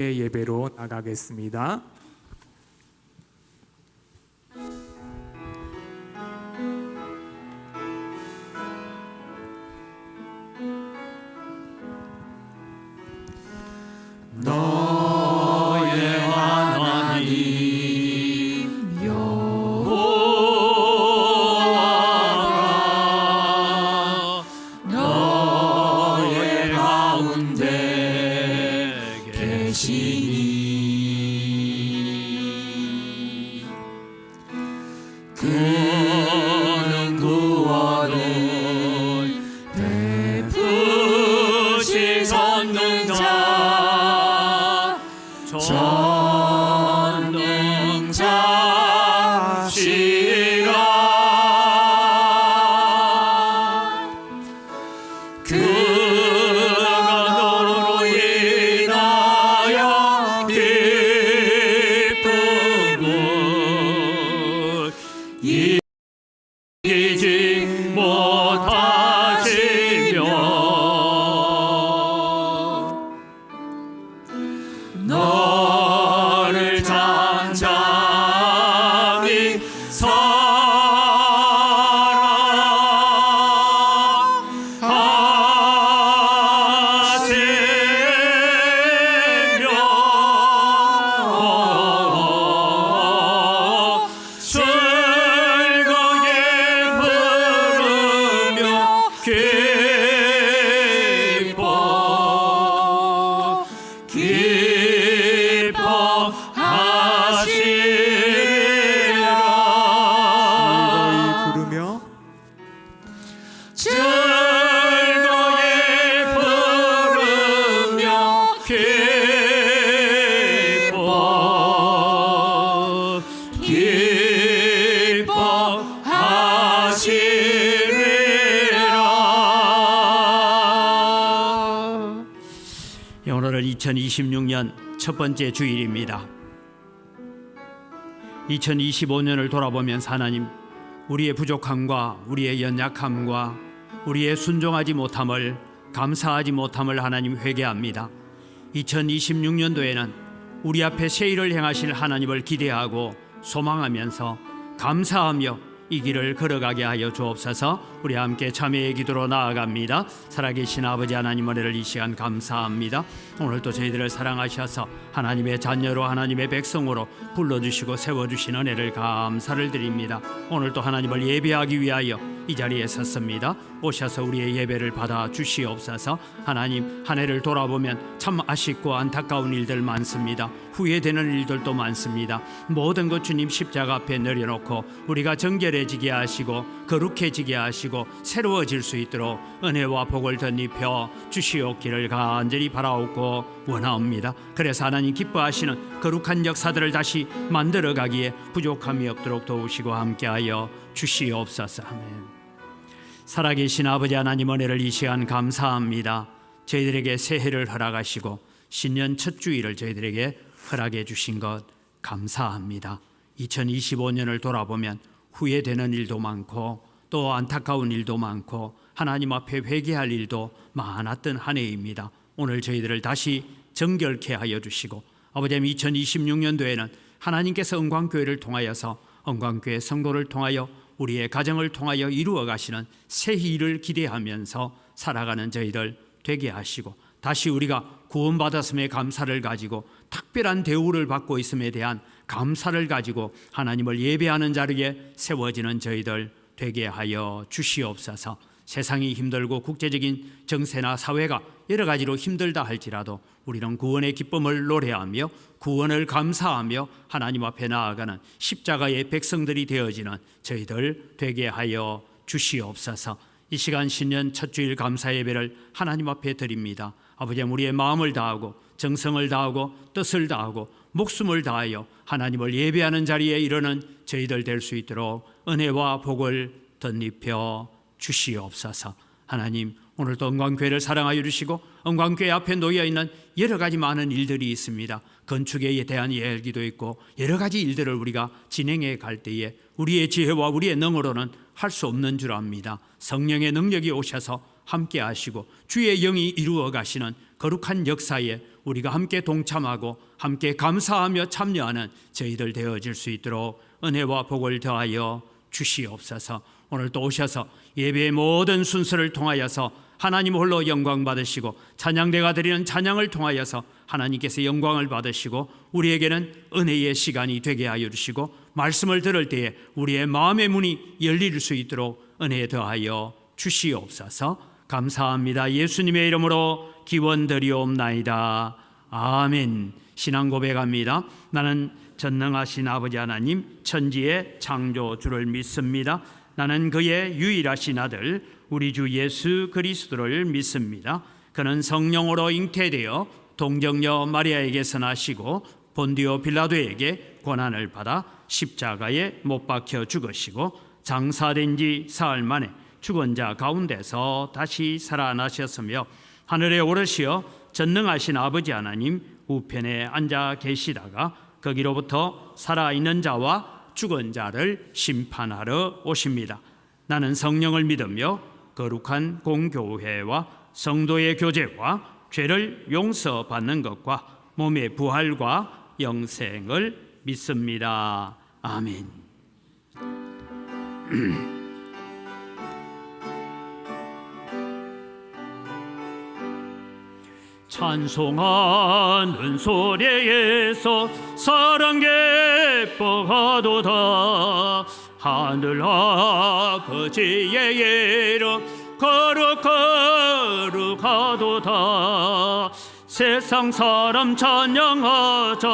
예배로 나가겠습니다. 너의 하나님 여호와가 너의 가운데 계시니 그는 구원을 베푸실 전능자시라. 그가 너로 인하여 기쁨을 이기지 못하시며 너를 잠잠히 오늘은 2026년 첫 번째 주일입니다. 2025년을 돌아보면서 하나님, 우리의 부족함과 우리의 연약함과 우리의 순종하지 못함을, 감사하지 못함을 하나님 회개합니다. 2026년도에는 우리 앞에 새 일을 행하실 하나님을 기대하고 소망하면서 감사하며 이 길을 걸어가게 하여 주옵소서. 우리 함께 참회의 기도로 나아갑니다. 살아계신 아버지 하나님, 은혜를 이 시간 감사합니다. 오늘도 저희들을 사랑하셔서 하나님의 자녀로, 하나님의 백성으로 불러주시고 세워주신 은혜를 감사를 드립니다. 오늘도 하나님을 예배하기 위하여 이 자리에 섰습니다. 오셔서 우리의 예배를 받아 주시옵소서. 하나님, 한 해를 돌아보면 참 아쉽고 안타까운 일들 많습니다. 후회되는 일들도 많습니다. 모든 것 주님 십자가 앞에 내려놓고 우리가 정결해지게 하시고 거룩해지게 하시고 새로워질 수 있도록 은혜와 복을 덧입혀 주시옵기를 간절히 바라옵고 원하옵니다. 그래서 하나님 기뻐하시는 거룩한 역사들을 다시 만들어가기에 부족함이 없도록 도우시고 함께하여 주시옵소서. 아멘. 살아계신 아버지 하나님, 은혜를 이 시간 감사합니다. 저희들에게 새해를 허락하시고 신년 첫 주일을 저희들에게 허락해 주신 것 감사합니다. 2025년을 돌아보면 후회되는 일도 많고 또 안타까운 일도 많고 하나님 앞에 회개할 일도 많았던 한 해입니다. 오늘 저희들을 다시 정결케 하여 주시고 아버지, 2026년도에는 하나님께서 은광교회를 통하여서 은광교회 성도를 통하여 우리의 가정을 통하여 이루어 가시는 새 일을 기대하면서 살아가는 저희들 되게 하시고 다시 우리가 구원받았음에 감사를 가지고 특별한 대우를 받고 있음에 대한 감사를 가지고 하나님을 예배하는 자리에 세워지는 저희들 되게 하여 주시옵소서. 세상이 힘들고 국제적인 정세나 사회가 여러 가지로 힘들다 할지라도 우리는 구원의 기쁨을 노래하며 구원을 감사하며 하나님 앞에 나아가는 십자가의 백성들이 되어지는 저희들 되게 하여 주시옵소서. 이 시간 신년 첫 주일 감사 예배를 하나님 앞에 드립니다. 아버지, 우리의 마음을 다하고 정성을 다하고 뜻을 다하고 목숨을 다하여 하나님을 예배하는 자리에 이르는 저희들 될 수 있도록 은혜와 복을 덧입혀 주시옵소서. 하나님, 오늘도 은광교회를 사랑하여 주시고 은광교회 앞에 놓여있는 여러 가지 많은 일들이 있습니다. 건축에 대한 이야기도 있고 여러 가지 일들을 우리가 진행해 갈 때에 우리의 지혜와 우리의 능으로는 할 수 없는 줄 압니다. 성령의 능력이 오셔서 함께 하시고 주의 영이 이루어 가시는 거룩한 역사에 우리가 함께 동참하고 함께 감사하며 참여하는 저희들 되어질 수 있도록 은혜와 복을 더하여 주시옵소서. 오늘 또 오셔서 예배의 모든 순서를 통하여서 하나님 홀로 영광 받으시고 찬양대가 드리는 찬양을 통하여서 하나님께서 영광을 받으시고 우리에게는 은혜의 시간이 되게 하여 주시고 말씀을 들을 때에 우리의 마음의 문이 열릴 수 있도록 은혜 더하여 주시옵소서. 감사합니다. 예수님의 이름으로 기원드리옵나이다. 아멘. 신앙 고백합니다. 나는 전능하신 아버지 하나님 천지의 창조주를 믿습니다. 나는 그의 유일하신 아들 우리 주 예수 그리스도를 믿습니다. 그는 성령으로 잉태되어 동정녀 마리아에게서 나시고 본디오 빌라도에게 고난을 받아 십자가에 못 박혀 죽으시고 장사된 지 사흘 만에 죽은 자 가운데서 다시 살아나셨으며 하늘에 오르시어 전능하신 아버지 하나님 우편에 앉아 계시다가 거기로부터 살아있는 자와 죽은 자를 심판하러 오십니다. 나는 성령을 믿으며 거룩한 공교회와 성도의 교제와 죄를 용서받는 것과 몸의 부활과 영생을 믿습니다. 아멘. 찬송하는 소리에서 사랑 기뻐하도다. 하늘 아버지의 이름 거룩하도다. 세상 사람 찬양하자.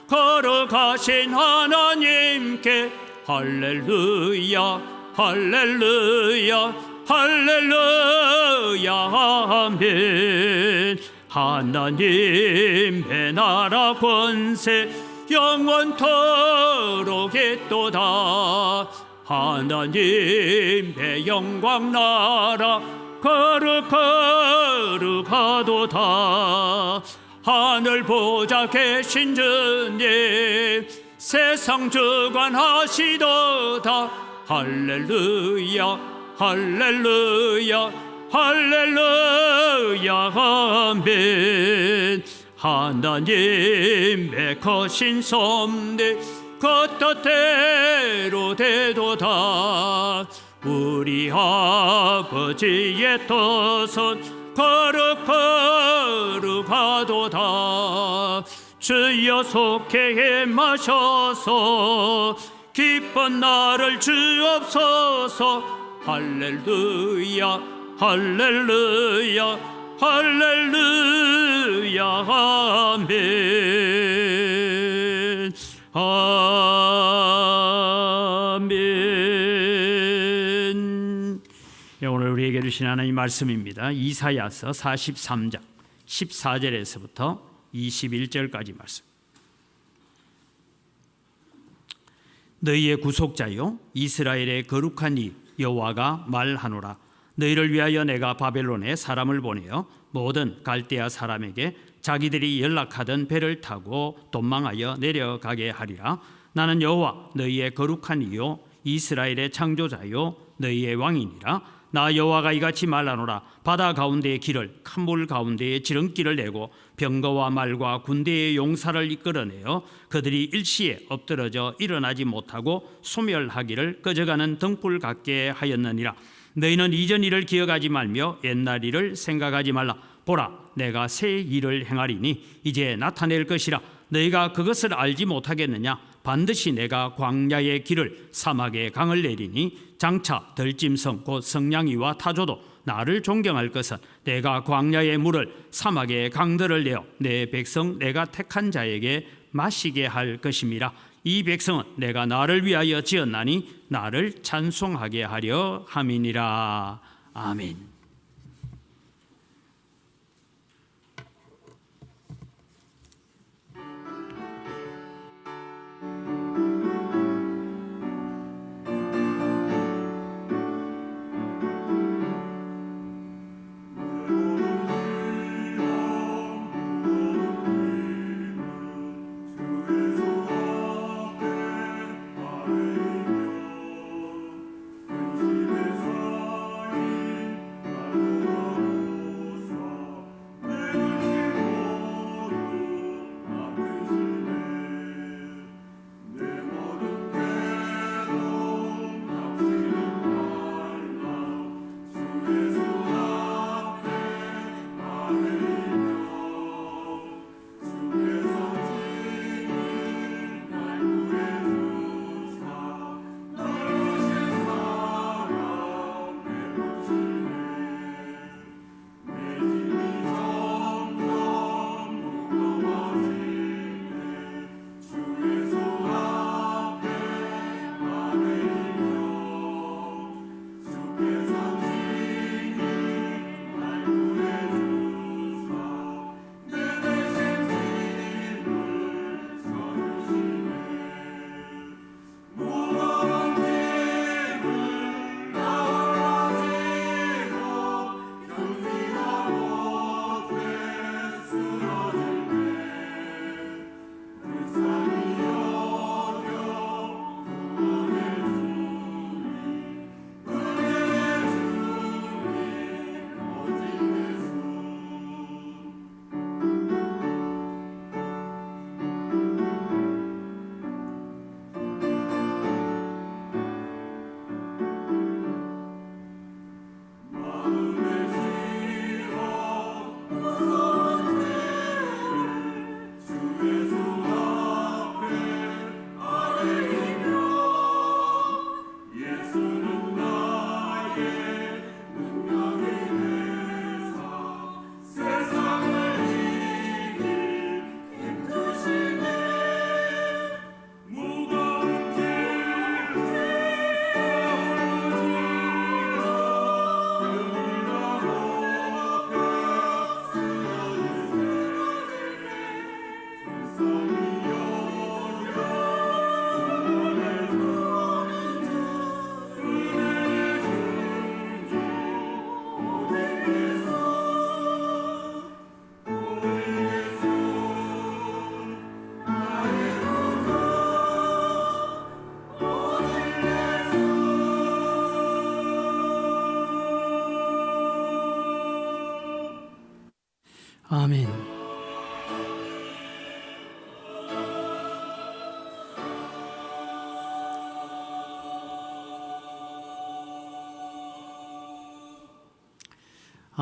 거룩하신 하나님께 할렐루야 할렐루야 할렐루야 아멘. 하나님의 나라 권세 영원토록 있도다. 하나님의 영광 나라 거룩하도다. 하늘 보좌 계신 주님 세상 주관하시도다. 할렐루야 할렐루야 할렐루야 아멘. 하나님의 거신 섭리 그 뜻대로 되도다. 우리 아버지의 뜻은 거룩하도다. 주여 속해 임하셔서 기쁜 나를 주옵소서. 할렐루야 할렐루야 할렐루야 아멘. 아멘. 오늘 우리에게 주신 하나님 말씀입니다. 이사야서 43장 14절에서부터 21절까지 말씀. 너희의 구속자요 이스라엘의 거룩한 이 여호와가 말하노라. 너희를 위하여 내가 바벨론에 사람을 보내어 모든 갈대아 사람에게 자기들이 연락하던 배를 타고 도망하여 내려가게 하리라. 나는 여호와 너희의 거룩한 이요 이스라엘의 창조자요 너희의 왕이니라. 나 여호와가 이같이 말하노라. 바다 가운데의 길을 큰 물 가운데에 지름길을 내고 병거와 말과 군대의 용사를 이끌어내어 그들이 일시에 엎드러져 일어나지 못하고 소멸하기를 꺼져가는 등불 같게 하였느니라. 너희는 이전 일을 기억하지 말며 옛날 일을 생각하지 말라. 보라 내가 새 일을 행하리니 이제 나타낼 것이라. 너희가 그것을 알지 못하겠느냐. 반드시 내가 광야의 길을 사막의 강을 내리니 장차 들짐승 곧 성냥이와 타조도 나를 존경할 것은 내가 광야의 물을 사막의 강들을 내어 내 백성 내가 택한 자에게 마시게 할 것임이라. 이 백성은 내가 나를 위하여 지었나니 나를 찬송하게 하려 함이니라. 아멘.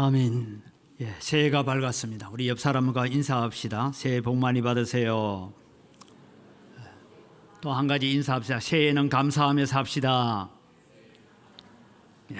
아멘. 예, 새해가 밝았습니다. 우리 옆 사람과 인사합시다. 새해 복 많이 받으세요. 또 한 가지 인사합시다. 새해는 감사하며 삽시다. 예.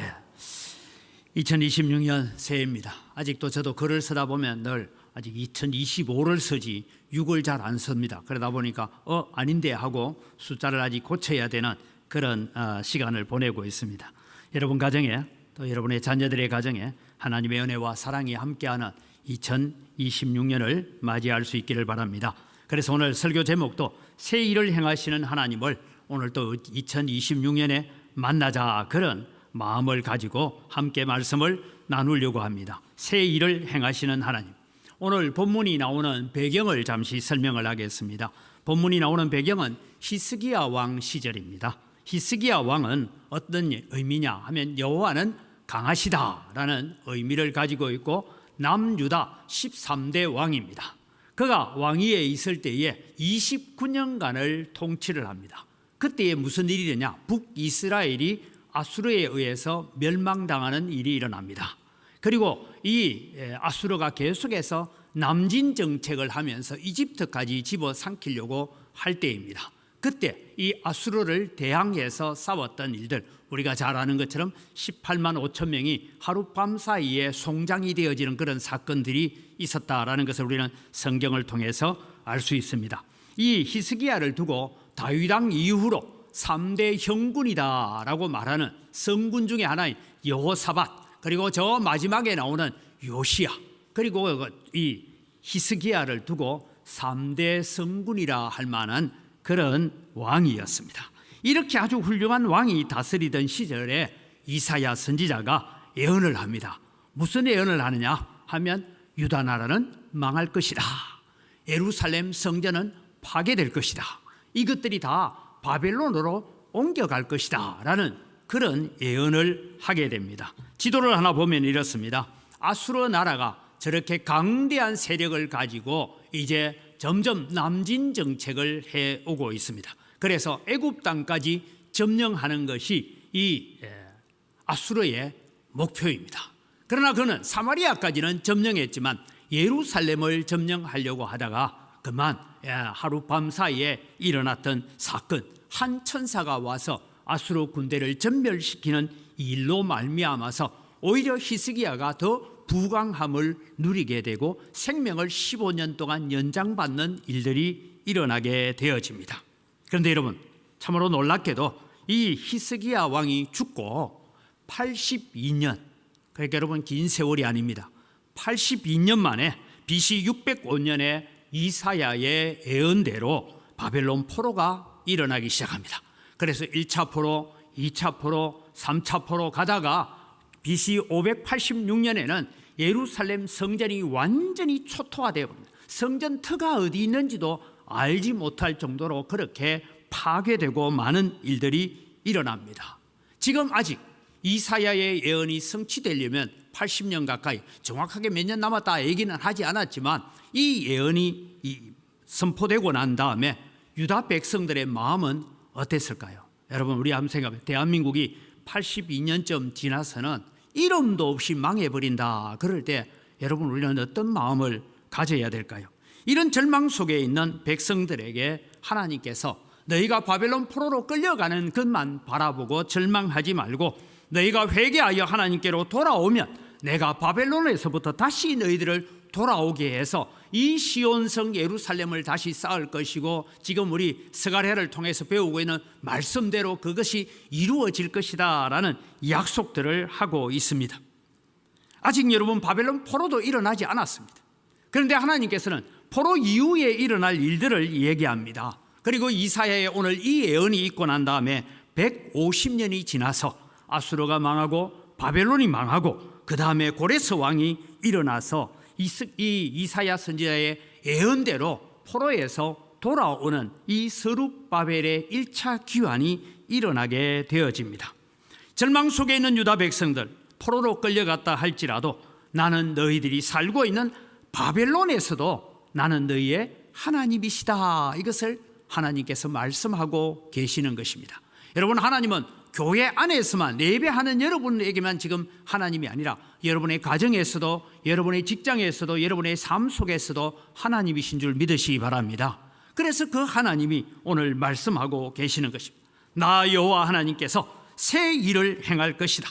2026년 새해입니다. 아직도 저도 글을 쓰다 보면 늘 아직 2025를 쓰지 6을 잘 안 씁니다. 그러다 보니까 아닌데 하고 숫자를 아직 고쳐야 되는 그런 시간을 보내고 있습니다. 여러분 가정에 또 여러분의 자녀들의 가정에 하나님의 은혜와 사랑이 함께하는 2026년을 맞이할 수 있기를 바랍니다. 그래서 오늘 설교 제목도 새 일을 행하시는 하나님을 오늘 또 2026년에 만나자, 그런 마음을 가지고 함께 말씀을 나누려고 합니다. 새 일을 행하시는 하나님. 오늘 본문이 나오는 배경을 잠시 설명을 하겠습니다. 본문이 나오는 배경은 히스기야 왕 시절입니다. 히스기야 왕은 어떤 의미냐 하면 여호와는 강하시다라는 의미를 가지고 있고 남유다 13대 왕입니다. 그가 왕위에 있을 때에 29년간을 통치를 합니다. 그때에 무슨 일이 일어나냐? 북이스라엘이 아수르에 의해서 멸망당하는 일이 일어납니다. 그리고 이 아수르가 계속해서 남진 정책을 하면서 이집트까지 집어삼키려고 할 때입니다. 그때 이 아수르를 대항해서 싸웠던 일들, 우리가 잘 아는 것처럼 18만 5천 명이 하룻밤 사이에 송장이 되어지는 그런 사건들이 있었다라는 것을 우리는 성경을 통해서 알 수 있습니다. 이 히스기야를 두고 다윗 왕 이후로 3대 형군이다라고 말하는 성군 중에 하나인 여호사밧, 그리고 저 마지막에 나오는 요시야, 그리고 이 히스기야를 두고 3대 성군이라 할 만한 그런 왕이었습니다. 이렇게 아주 훌륭한 왕이 다스리던 시절에 이사야 선지자가 예언을 합니다. 무슨 예언을 하느냐 하면 유다 나라는 망할 것이다. 예루살렘 성전은 파괴될 것이다. 이것들이 다 바벨론으로 옮겨갈 것이다 라는 그런 예언을 하게 됩니다. 지도를 하나 보면 이렇습니다. 아수르 나라가 저렇게 강대한 세력을 가지고 이제 점점 남진 정책을 해오고 있습니다. 그래서 애굽 땅까지 점령하는 것이 이 아수르의 목표입니다. 그러나 그는 사마리아까지는 점령했지만 예루살렘을 점령하려고 하다가 그만 하룻밤 사이에 일어났던 사건, 한 천사가 와서 아수르 군대를 전멸시키는 일로 말미암아서 오히려 히스기야가 더 부강함을 누리게 되고 생명을 15년 동안 연장받는 일들이 일어나게 되어집니다. 그런데 여러분, 참으로 놀랍게도 이 히스기야 왕이 죽고 82년, 그러니까 여러분 긴 세월이 아닙니다. 82년 만에 BC 605년에 이사야의 예언대로 바벨론 포로가 일어나기 시작합니다. 그래서 1차 포로, 2차 포로, 3차 포로 가다가 BC 586년에는 예루살렘 성전이 완전히 초토화되어 버립니다. 성전 터가 어디 있는지도 알지 못할 정도로 그렇게 파괴되고 많은 일들이 일어납니다. 지금 아직 이사야의 예언이 성취되려면 80년 가까이, 정확하게 몇 년 남았다 얘기는 하지 않았지만 이 예언이 선포되고 난 다음에 유다 백성들의 마음은 어땠을까요? 여러분, 우리 한번 생각해보면 대한민국이 82년쯤 지나서는 이름도 없이 망해버린다 그럴 때 여러분, 우리는 어떤 마음을 가져야 될까요? 이런 절망 속에 있는 백성들에게 하나님께서 너희가 바벨론 포로로 끌려가는 것만 바라보고 절망하지 말고 너희가 회개하여 하나님께로 돌아오면 내가 바벨론에서부터 다시 너희들을 돌아오게 해서 이 시온성 예루살렘을 다시 쌓을 것이고, 지금 우리 스가랴를 통해서 배우고 있는 말씀대로 그것이 이루어질 것이다 라는 약속들을 하고 있습니다. 아직 여러분, 바벨론 포로도 일어나지 않았습니다. 그런데 하나님께서는 포로 이후에 일어날 일들을 얘기합니다. 그리고 이사야의 오늘 이 예언이 있고 난 다음에 150년이 지나서 아수르가 망하고 바벨론이 망하고 그 다음에 고레스 왕이 일어나서 이 이사야 선지자의 예언대로 포로에서 돌아오는 이 스룹바벨의 1차 귀환이 일어나게 되어집니다. 절망 속에 있는 유다 백성들, 포로로 끌려갔다 할지라도 나는 너희들이 살고 있는 바벨론에서도 나는 너희의 하나님이시다, 이것을 하나님께서 말씀하고 계시는 것입니다. 여러분, 하나님은 교회 안에서만 예배하는 여러분에게만 지금 하나님이 아니라 여러분의 가정에서도, 여러분의 직장에서도, 여러분의 삶 속에서도 하나님이신 줄 믿으시기 바랍니다. 그래서 그 하나님이 오늘 말씀하고 계시는 것입니다. 나 여호와 하나님께서 새 일을 행할 것이다.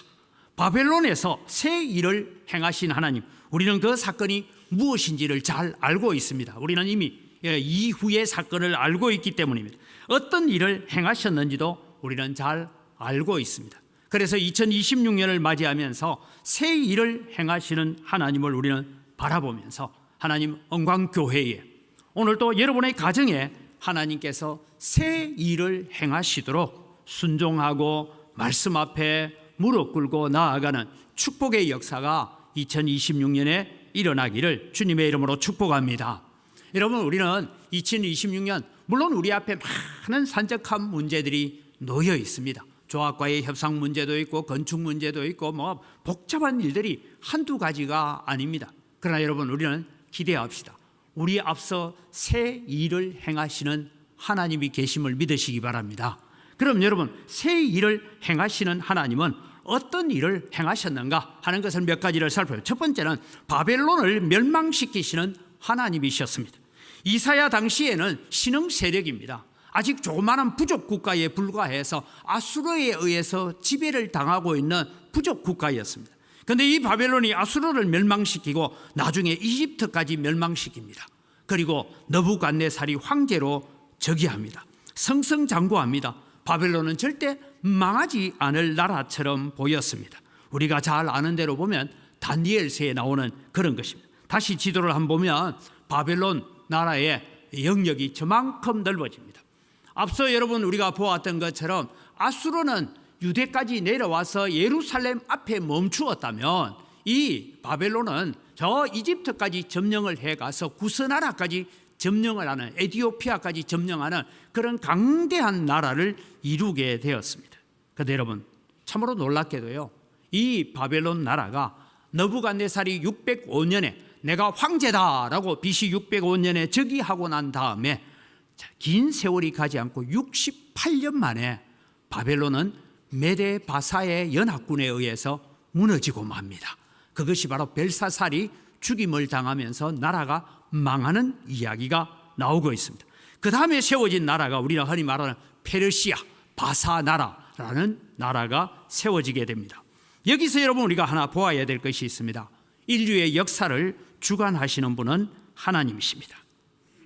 바벨론에서 새 일을 행하신 하나님, 우리는 그 사건이 무엇인지를 잘 알고 있습니다. 우리는 이미 이후의 사건을 알고 있기 때문입니다. 어떤 일을 행하셨는지도 우리는 잘 알고 있습니다. 그래서 2026년을 맞이하면서 새 일을 행하시는 하나님을 우리는 바라보면서 하나님 영광교회에, 오늘도 여러분의 가정에 하나님께서 새 일을 행하시도록 순종하고 말씀 앞에 무릎 꿇고 나아가는 축복의 역사가 2026년에 일어나기를 주님의 이름으로 축복합니다. 여러분, 우리는 2026년 물론 우리 앞에 많은 산적한 문제들이 놓여 있습니다. 조합과의 협상 문제도 있고 건축 문제도 있고 뭐 복잡한 일들이 한두 가지가 아닙니다. 그러나 여러분, 우리는 기대합시다. 우리 앞서 새 일을 행하시는 하나님이 계심을 믿으시기 바랍니다. 그럼 여러분, 새 일을 행하시는 하나님은 어떤 일을 행하셨는가 하는 것을 몇 가지를 살펴요. 첫 번째는 바벨론을 멸망시키시는 하나님이셨습니다. 이사야 당시에는 신흥 세력입니다. 아직 조그마한 부족 국가에 불과해서 아수르에 의해서 지배를 당하고 있는 부족 국가였습니다. 그런데 이 바벨론이 아수르를 멸망시키고 나중에 이집트까지 멸망시킵니다. 그리고 느부갓네살이 황제로 즉위합니다. 승승장구합니다. 바벨론은 절대 망하지 않을 나라처럼 보였습니다. 우리가 잘 아는 대로 보면 다니엘서에 나오는 그런 것입니다. 다시 지도를 한번 보면 바벨론 나라의 영역이 저만큼 넓어집니다. 앞서 여러분 우리가 보았던 것처럼 아수르는 유대까지 내려와서 예루살렘 앞에 멈추었다면 이 바벨론은 저 이집트까지 점령을 해가서 구스나라까지 점령을 하는, 에티오피아까지 점령하는 그런 강대한 나라를 이루게 되었습니다. 그런데 여러분, 참으로 놀랍게도요, 이 바벨론 나라가 느부갓네살이 605년에 내가 황제다라고 BC 605년에 즉위하고 난 다음에 긴 세월이 가지 않고 68년 만에 바벨론은 메데 바사의 연합군에 의해서 무너지고 맙니다. 그것이 바로 벨사살이 죽임을 당하면서 나라가 망하는 이야기가 나오고 있습니다. 그 다음에 세워진 나라가 우리가 흔히 말하는 페르시아, 바사 나라라는 나라가 세워지게 됩니다. 여기서 여러분 우리가 하나 보아야 될 것이 있습니다. 인류의 역사를 주관하시는 분은 하나님이십니다.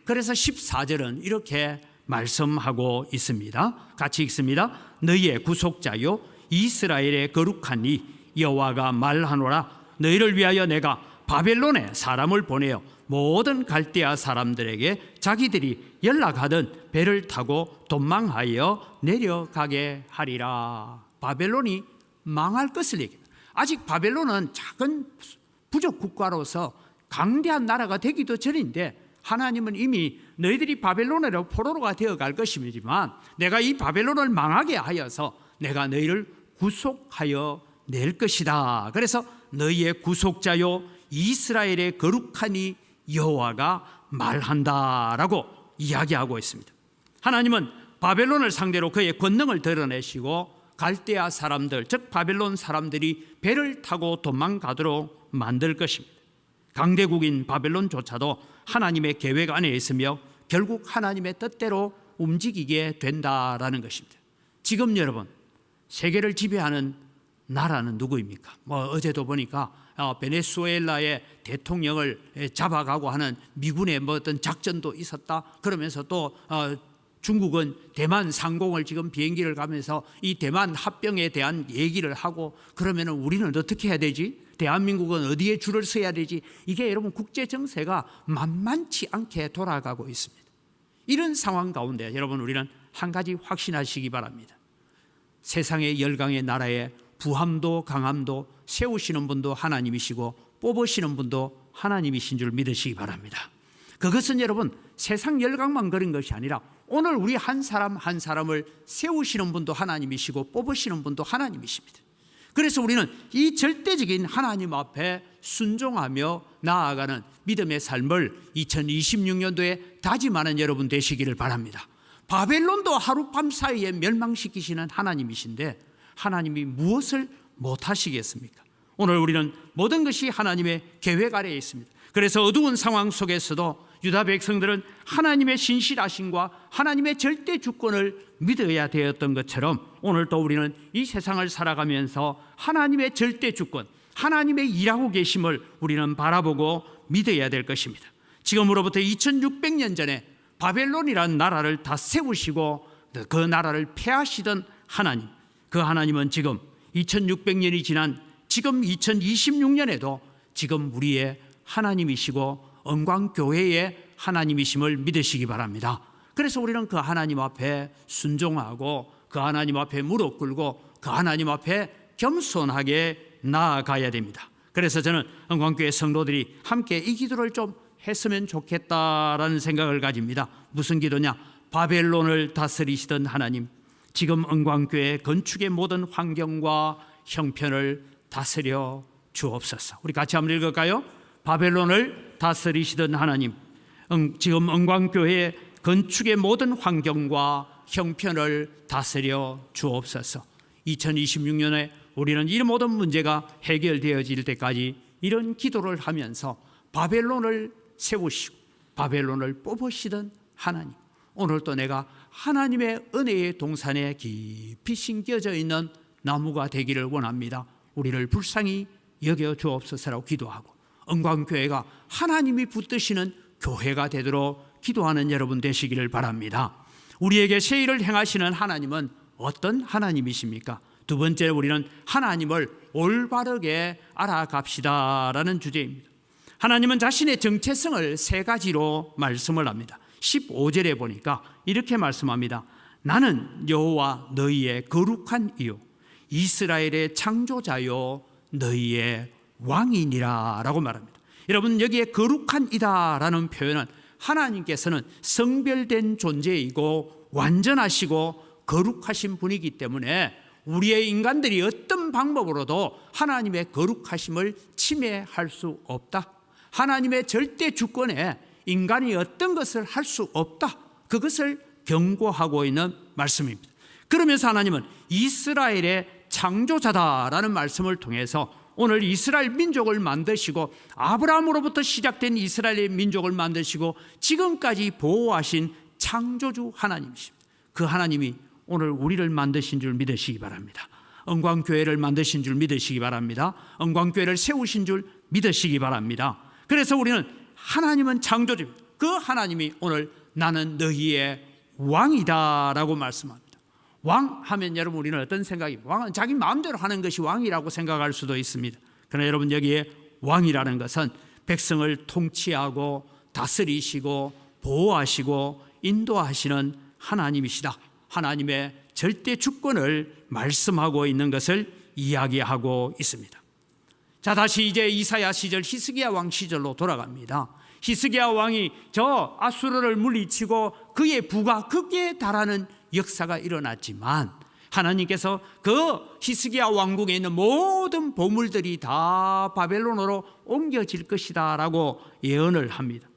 그래서 14절은 이렇게 말씀하고 있습니다. 같이 읽습니다. 너희의 구속자요 이스라엘의 거룩한 이 여호와가 말하노라. 너희를 위하여 내가 바벨론에 사람을 보내어 모든 갈대아 사람들에게 자기들이 연락하던 배를 타고 도망하여 내려가게 하리라. 바벨론이 망할 것을 얘기합니다. 아직 바벨론은 작은 부족 국가로서 강대한 나라가 되기도 전인데 하나님은 이미 너희들이 바벨론으로 포로가 되어갈 것이지만 내가 이 바벨론을 망하게 하여서 내가 너희를 구속하여 낼 것이다. 그래서 너희의 구속자요 이스라엘의 거룩하니 여호와가 말한다라고 이야기하고 있습니다. 하나님은 바벨론을 상대로 그의 권능을 드러내시고 갈대아 사람들, 즉 바벨론 사람들이 배를 타고 도망가도록 만들 것입니다. 강대국인 바벨론조차도 하나님의 계획 안에 있으며 결국 하나님의 뜻대로 움직이게 된다라는 것입니다. 지금 여러분, 세계를 지배하는 나라는 누구입니까? 어제도 보니까 베네수엘라의 대통령을 잡아가고 하는 미군의 어떤 작전도 있었다. 그러면서 또 중국은 대만 상공을 지금 비행기를 가면서 이 대만 합병에 대한 얘기를 하고, 그러면 우리는 어떻게 해야 되지? 대한민국은 어디에 줄을 서야 되지? 이게 여러분 국제 정세가 만만치 않게 돌아가고 있습니다. 이런 상황 가운데 여러분 우리는 한 가지 확신하시기 바랍니다. 세상의 열강의 나라에 부함도 강함도 세우시는 분도 하나님이시고 뽑으시는 분도 하나님이신 줄 믿으시기 바랍니다. 그것은 여러분 세상 열강만 그런 것이 아니라 오늘 우리 한 사람 한 사람을 세우시는 분도 하나님이시고 뽑으시는 분도 하나님이십니다. 그래서 우리는 이 절대적인 하나님 앞에 순종하며 나아가는 믿음의 삶을 2026년도에 다짐하는 여러분 되시기를 바랍니다. 바벨론도 하룻밤 사이에 멸망시키시는 하나님이신데 하나님이 무엇을 못하시겠습니까? 오늘 우리는 모든 것이 하나님의 계획 아래에 있습니다. 그래서 어두운 상황 속에서도 유다 백성들은 하나님의 신실하심과 하나님의 절대 주권을 믿어야 되었던 것처럼 오늘 또 우리는 이 세상을 살아가면서 하나님의 절대 주권, 하나님의 일하고 계심을 우리는 바라보고 믿어야 될 것입니다. 지금으로부터 2600년 전에 바벨론이라는 나라를 다 세우시고 그 나라를 폐하시던 하나님, 그 하나님은 지금 2600년이 지난 지금 2026년에도 지금 우리의 하나님이시고 언광교회의 하나님이심을 믿으시기 바랍니다. 그래서 우리는 그 하나님 앞에 순종하고 그 하나님 앞에 무릎 꿇고 그 하나님 앞에 겸손하게 나아가야 됩니다. 그래서 저는 언광교회 성도들이 함께 이 기도를 좀 했으면 좋겠다라는 생각을 가집니다. 무슨 기도냐? 바벨론을 다스리시던 하나님, 지금 언광교회 건축의 모든 환경과 형편을 다스려 주옵소서. 우리 같이 한번 읽을까요? 바벨론을 다스리시던 하나님, 지금 언광교회 건축의 모든 환경과 형편을 다스려 주옵소서. 2026년에 우리는 이 모든 문제가 해결되어질 때까지 이런 기도를 하면서 바벨론을 세우시고 바벨론을 뽑으시던 하나님, 오늘도 내가 하나님의 은혜의 동산에 깊이 심겨져 있는 나무가 되기를 원합니다. 우리를 불쌍히 여겨 주옵소서라고 기도하고 언광교회가 하나님이 붙드시는 교회가 되도록 기도하는 여러분 되시기를 바랍니다. 우리에게 새 일을 행하시는 하나님은 어떤 하나님이십니까? 두 번째, 우리는 하나님을 올바르게 알아갑시다라는 주제입니다. 하나님은 자신의 정체성을 세 가지로 말씀을 합니다. 15절에 보니까 이렇게 말씀합니다. 나는 여호와 너희의 거룩한 이요 이스라엘의 창조자요 너희의 왕이니라 라고 말합니다. 여러분, 여기에 거룩한 이다라는 표현은 하나님께서는 성별된 존재이고 완전하시고 거룩하신 분이기 때문에 우리의 인간들이 어떤 방법으로도 하나님의 거룩하심을 침해할 수 없다. 하나님의 절대 주권에 인간이 어떤 것을 할 수 없다. 그것을 경고하고 있는 말씀입니다. 그러면서 하나님은 이스라엘의 창조자다라는 말씀을 통해서 오늘 이스라엘 민족을 만드시고 아브라함으로부터 시작된 이스라엘의 민족을 만드시고 지금까지 보호하신 창조주 하나님이십니다. 그 하나님이 오늘 우리를 만드신 줄 믿으시기 바랍니다. 언광교회를 만드신 줄 믿으시기 바랍니다. 언광교회를 세우신 줄 믿으시기 바랍니다. 그래서 우리는 하나님은 창조주입니다. 그 하나님이 오늘 나는 너희의 왕이다라고 말씀합니다. 왕 하면 여러분 우리는 어떤 생각입니까? 왕은 자기 마음대로 하는 것이 왕이라고 생각할 수도 있습니다. 그러나 여러분, 여기에 왕이라는 것은 백성을 통치하고 다스리시고 보호하시고 인도하시는 하나님이시다. 하나님의 절대 주권을 말씀하고 있는 것을 이야기하고 있습니다. 자, 다시 이제 이사야 시절 히스기야 왕 시절로 돌아갑니다. 히스기야 왕이 저 아수르를 물리치고 그의 부가 극에 달하는 역사가 일어났지만 하나님께서 그 히스기야 왕국에 있는 모든 보물들이 다 바벨론으로 옮겨질 것이다 라고 예언을 합니다.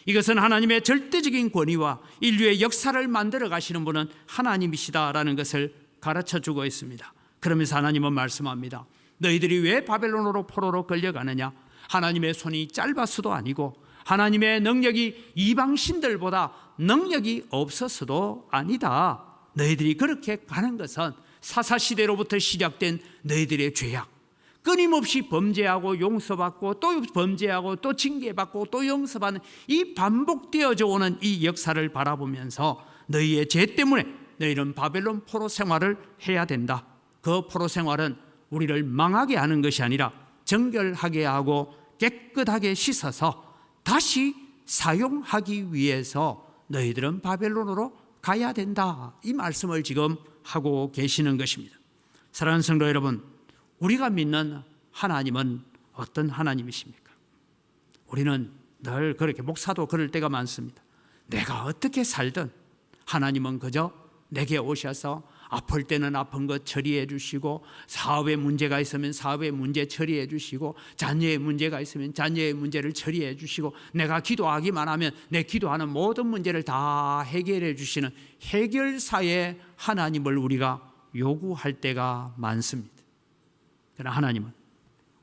이것은 하나님의 절대적인 권위와 인류의 역사를 만들어 가시는 분은 하나님이시다라는 것을 가르쳐주고 있습니다. 그러면서 하나님은 말씀합니다. 너희들이 왜 바벨론으로 포로로 끌려가느냐? 하나님의 손이 짧아서도 아니고 하나님의 능력이 이방 신들보다 능력이 없어서도 아니다. 너희들이 그렇게 가는 것은 사사시대로부터 시작된 너희들의 죄악, 끊임없이 범죄하고 용서받고 또 범죄하고 또 징계받고 또 용서받는 이 반복되어져 오는 이 역사를 바라보면서 너희의 죄 때문에 너희는 바벨론 포로 생활을 해야 된다. 그 포로 생활은 우리를 망하게 하는 것이 아니라 정결하게 하고 깨끗하게 씻어서 다시 사용하기 위해서 너희들은 바벨론으로 가야 된다. 이 말씀을 지금 하고 계시는 것입니다. 사랑하는 성도 여러분, 우리가 믿는 하나님은 어떤 하나님이십니까? 우리는 늘 그렇게, 목사도 그럴 때가 많습니다. 내가 어떻게 살든 하나님은 그저 내게 오셔서 아플 때는 아픈 것 처리해 주시고, 사업에 문제가 있으면 사업의 문제 처리해 주시고, 자녀의 문제가 있으면 자녀의 문제를 처리해 주시고, 내가 기도하기만 하면 내 기도하는 모든 문제를 다 해결해 주시는 해결사의 하나님을 우리가 요구할 때가 많습니다. 그러나 하나님은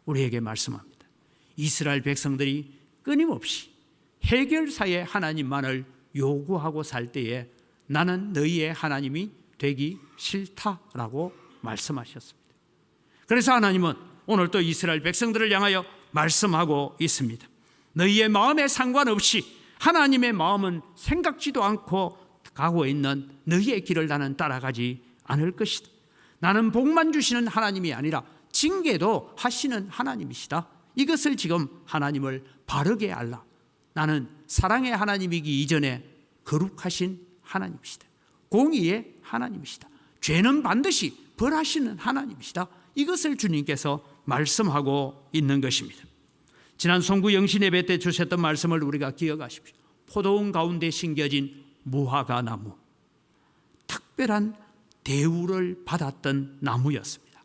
우리에게 말씀합니다. 이스라엘 백성들이 끊임없이 해결사의 하나님만을 요구하고 살 때에 나는 너희의 하나님이 되기 싫다라고 말씀하셨습니다. 그래서 하나님은 오늘 또 이스라엘 백성들을 향하여 말씀하고 있습니다. 너희의 마음에 상관없이 하나님의 마음은 생각지도 않고 가고 있는 너희의 길을 나는 따라가지 않을 것이다. 나는 복만 주시는 하나님이 아니라 징계도 하시는 하나님이시다. 이것을 지금 하나님을 바르게 알라. 나는 사랑의 하나님이기 이전에 거룩하신 하나님이시다. 공의의 하나님이시다. 죄는 반드시 벌하시는 하나님이시다. 이것을 주님께서 말씀하고 있는 것입니다. 지난 송구 영신 예배 때 주셨던 말씀을 우리가 기억하십시오. 포도원 가운데 심겨진 무화과 나무, 특별한 대우를 받았던 나무였습니다.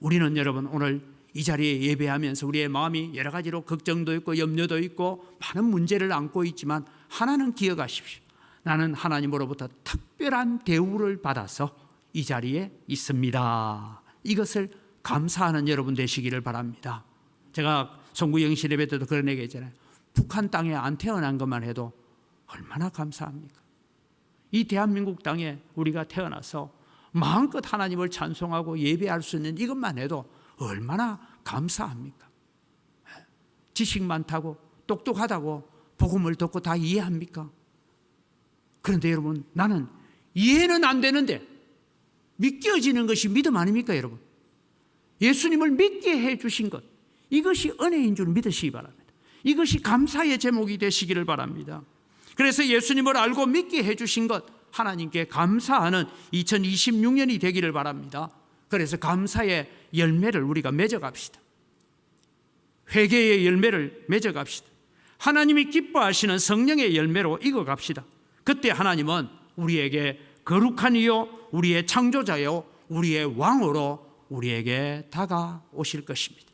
우리는 여러분 오늘 이 자리에 예배하면서 우리의 마음이 여러 가지로 걱정도 있고 염려도 있고 많은 문제를 안고 있지만 하나는 기억하십시오. 나는 하나님으로부터 특별한 대우를 받아서 이 자리에 있습니다. 이것을 감사하는 여러분 되시기를 바랍니다. 제가 송구 영신 예배 때도 그런 얘기 했잖아요. 북한 땅에 안 태어난 것만 해도 얼마나 감사합니까? 이 대한민국 땅에 우리가 태어나서 마음껏 하나님을 찬송하고 예배할 수 있는 이것만 해도 얼마나 감사합니까? 지식 많다고 똑똑하다고 복음을 듣고 다 이해합니까? 그런데 여러분, 나는 이해는 안 되는데 믿겨지는 것이 믿음 아닙니까 여러분? 예수님을 믿게 해주신 것, 이것이 은혜인 줄 믿으시기 바랍니다. 이것이 감사의 제목이 되시기를 바랍니다. 그래서 예수님을 알고 믿게 해주신 것, 하나님께 감사하는 2026년이 되기를 바랍니다. 그래서 감사의 열매를 우리가 맺어갑시다. 회개의 열매를 맺어갑시다. 하나님이 기뻐하시는 성령의 열매로 익어갑시다. 그때 하나님은 우리에게 거룩한 이요 우리의 창조자요 우리의 왕으로 우리에게 다가오실 것입니다.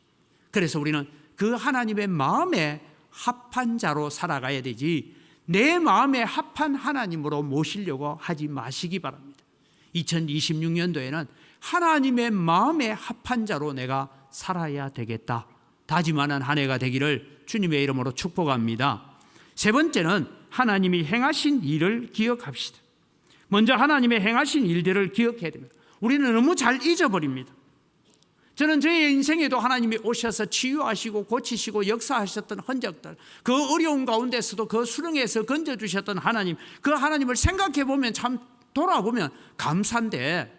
그래서 우리는 그 하나님의 마음에 합한 자로 살아가야 되지 내 마음에 합한 하나님으로 모시려고 하지 마시기 바랍니다. 2026년도에는 하나님의 마음에 합한 자로 내가 살아야 되겠다 다짐하는 한 해가 되기를 주님의 이름으로 축복합니다. 세 번째는 하나님이 행하신 일을 기억합시다. 먼저 하나님의 행하신 일들을 기억해야 됩니다. 우리는 너무 잘 잊어버립니다. 저는 저의 인생에도 하나님이 오셔서 치유하시고 고치시고 역사하셨던 흔적들, 그 어려운 가운데서도 그 수렁에서 건져주셨던 하나님, 그 하나님을 생각해 보면 참 돌아보면 감사인데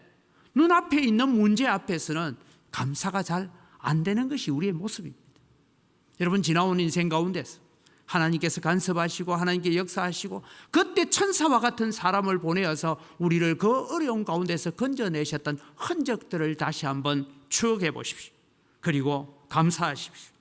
눈앞에 있는 문제 앞에서는 감사가 잘 안 되는 것이 우리의 모습입니다. 여러분, 지나온 인생 가운데서 하나님께서 간섭하시고 하나님께 역사하시고 그때 천사와 같은 사람을 보내어서 우리를 그 어려운 가운데서 건져내셨던 흔적들을 다시 한번 추억해 보십시오. 그리고 감사하십시오.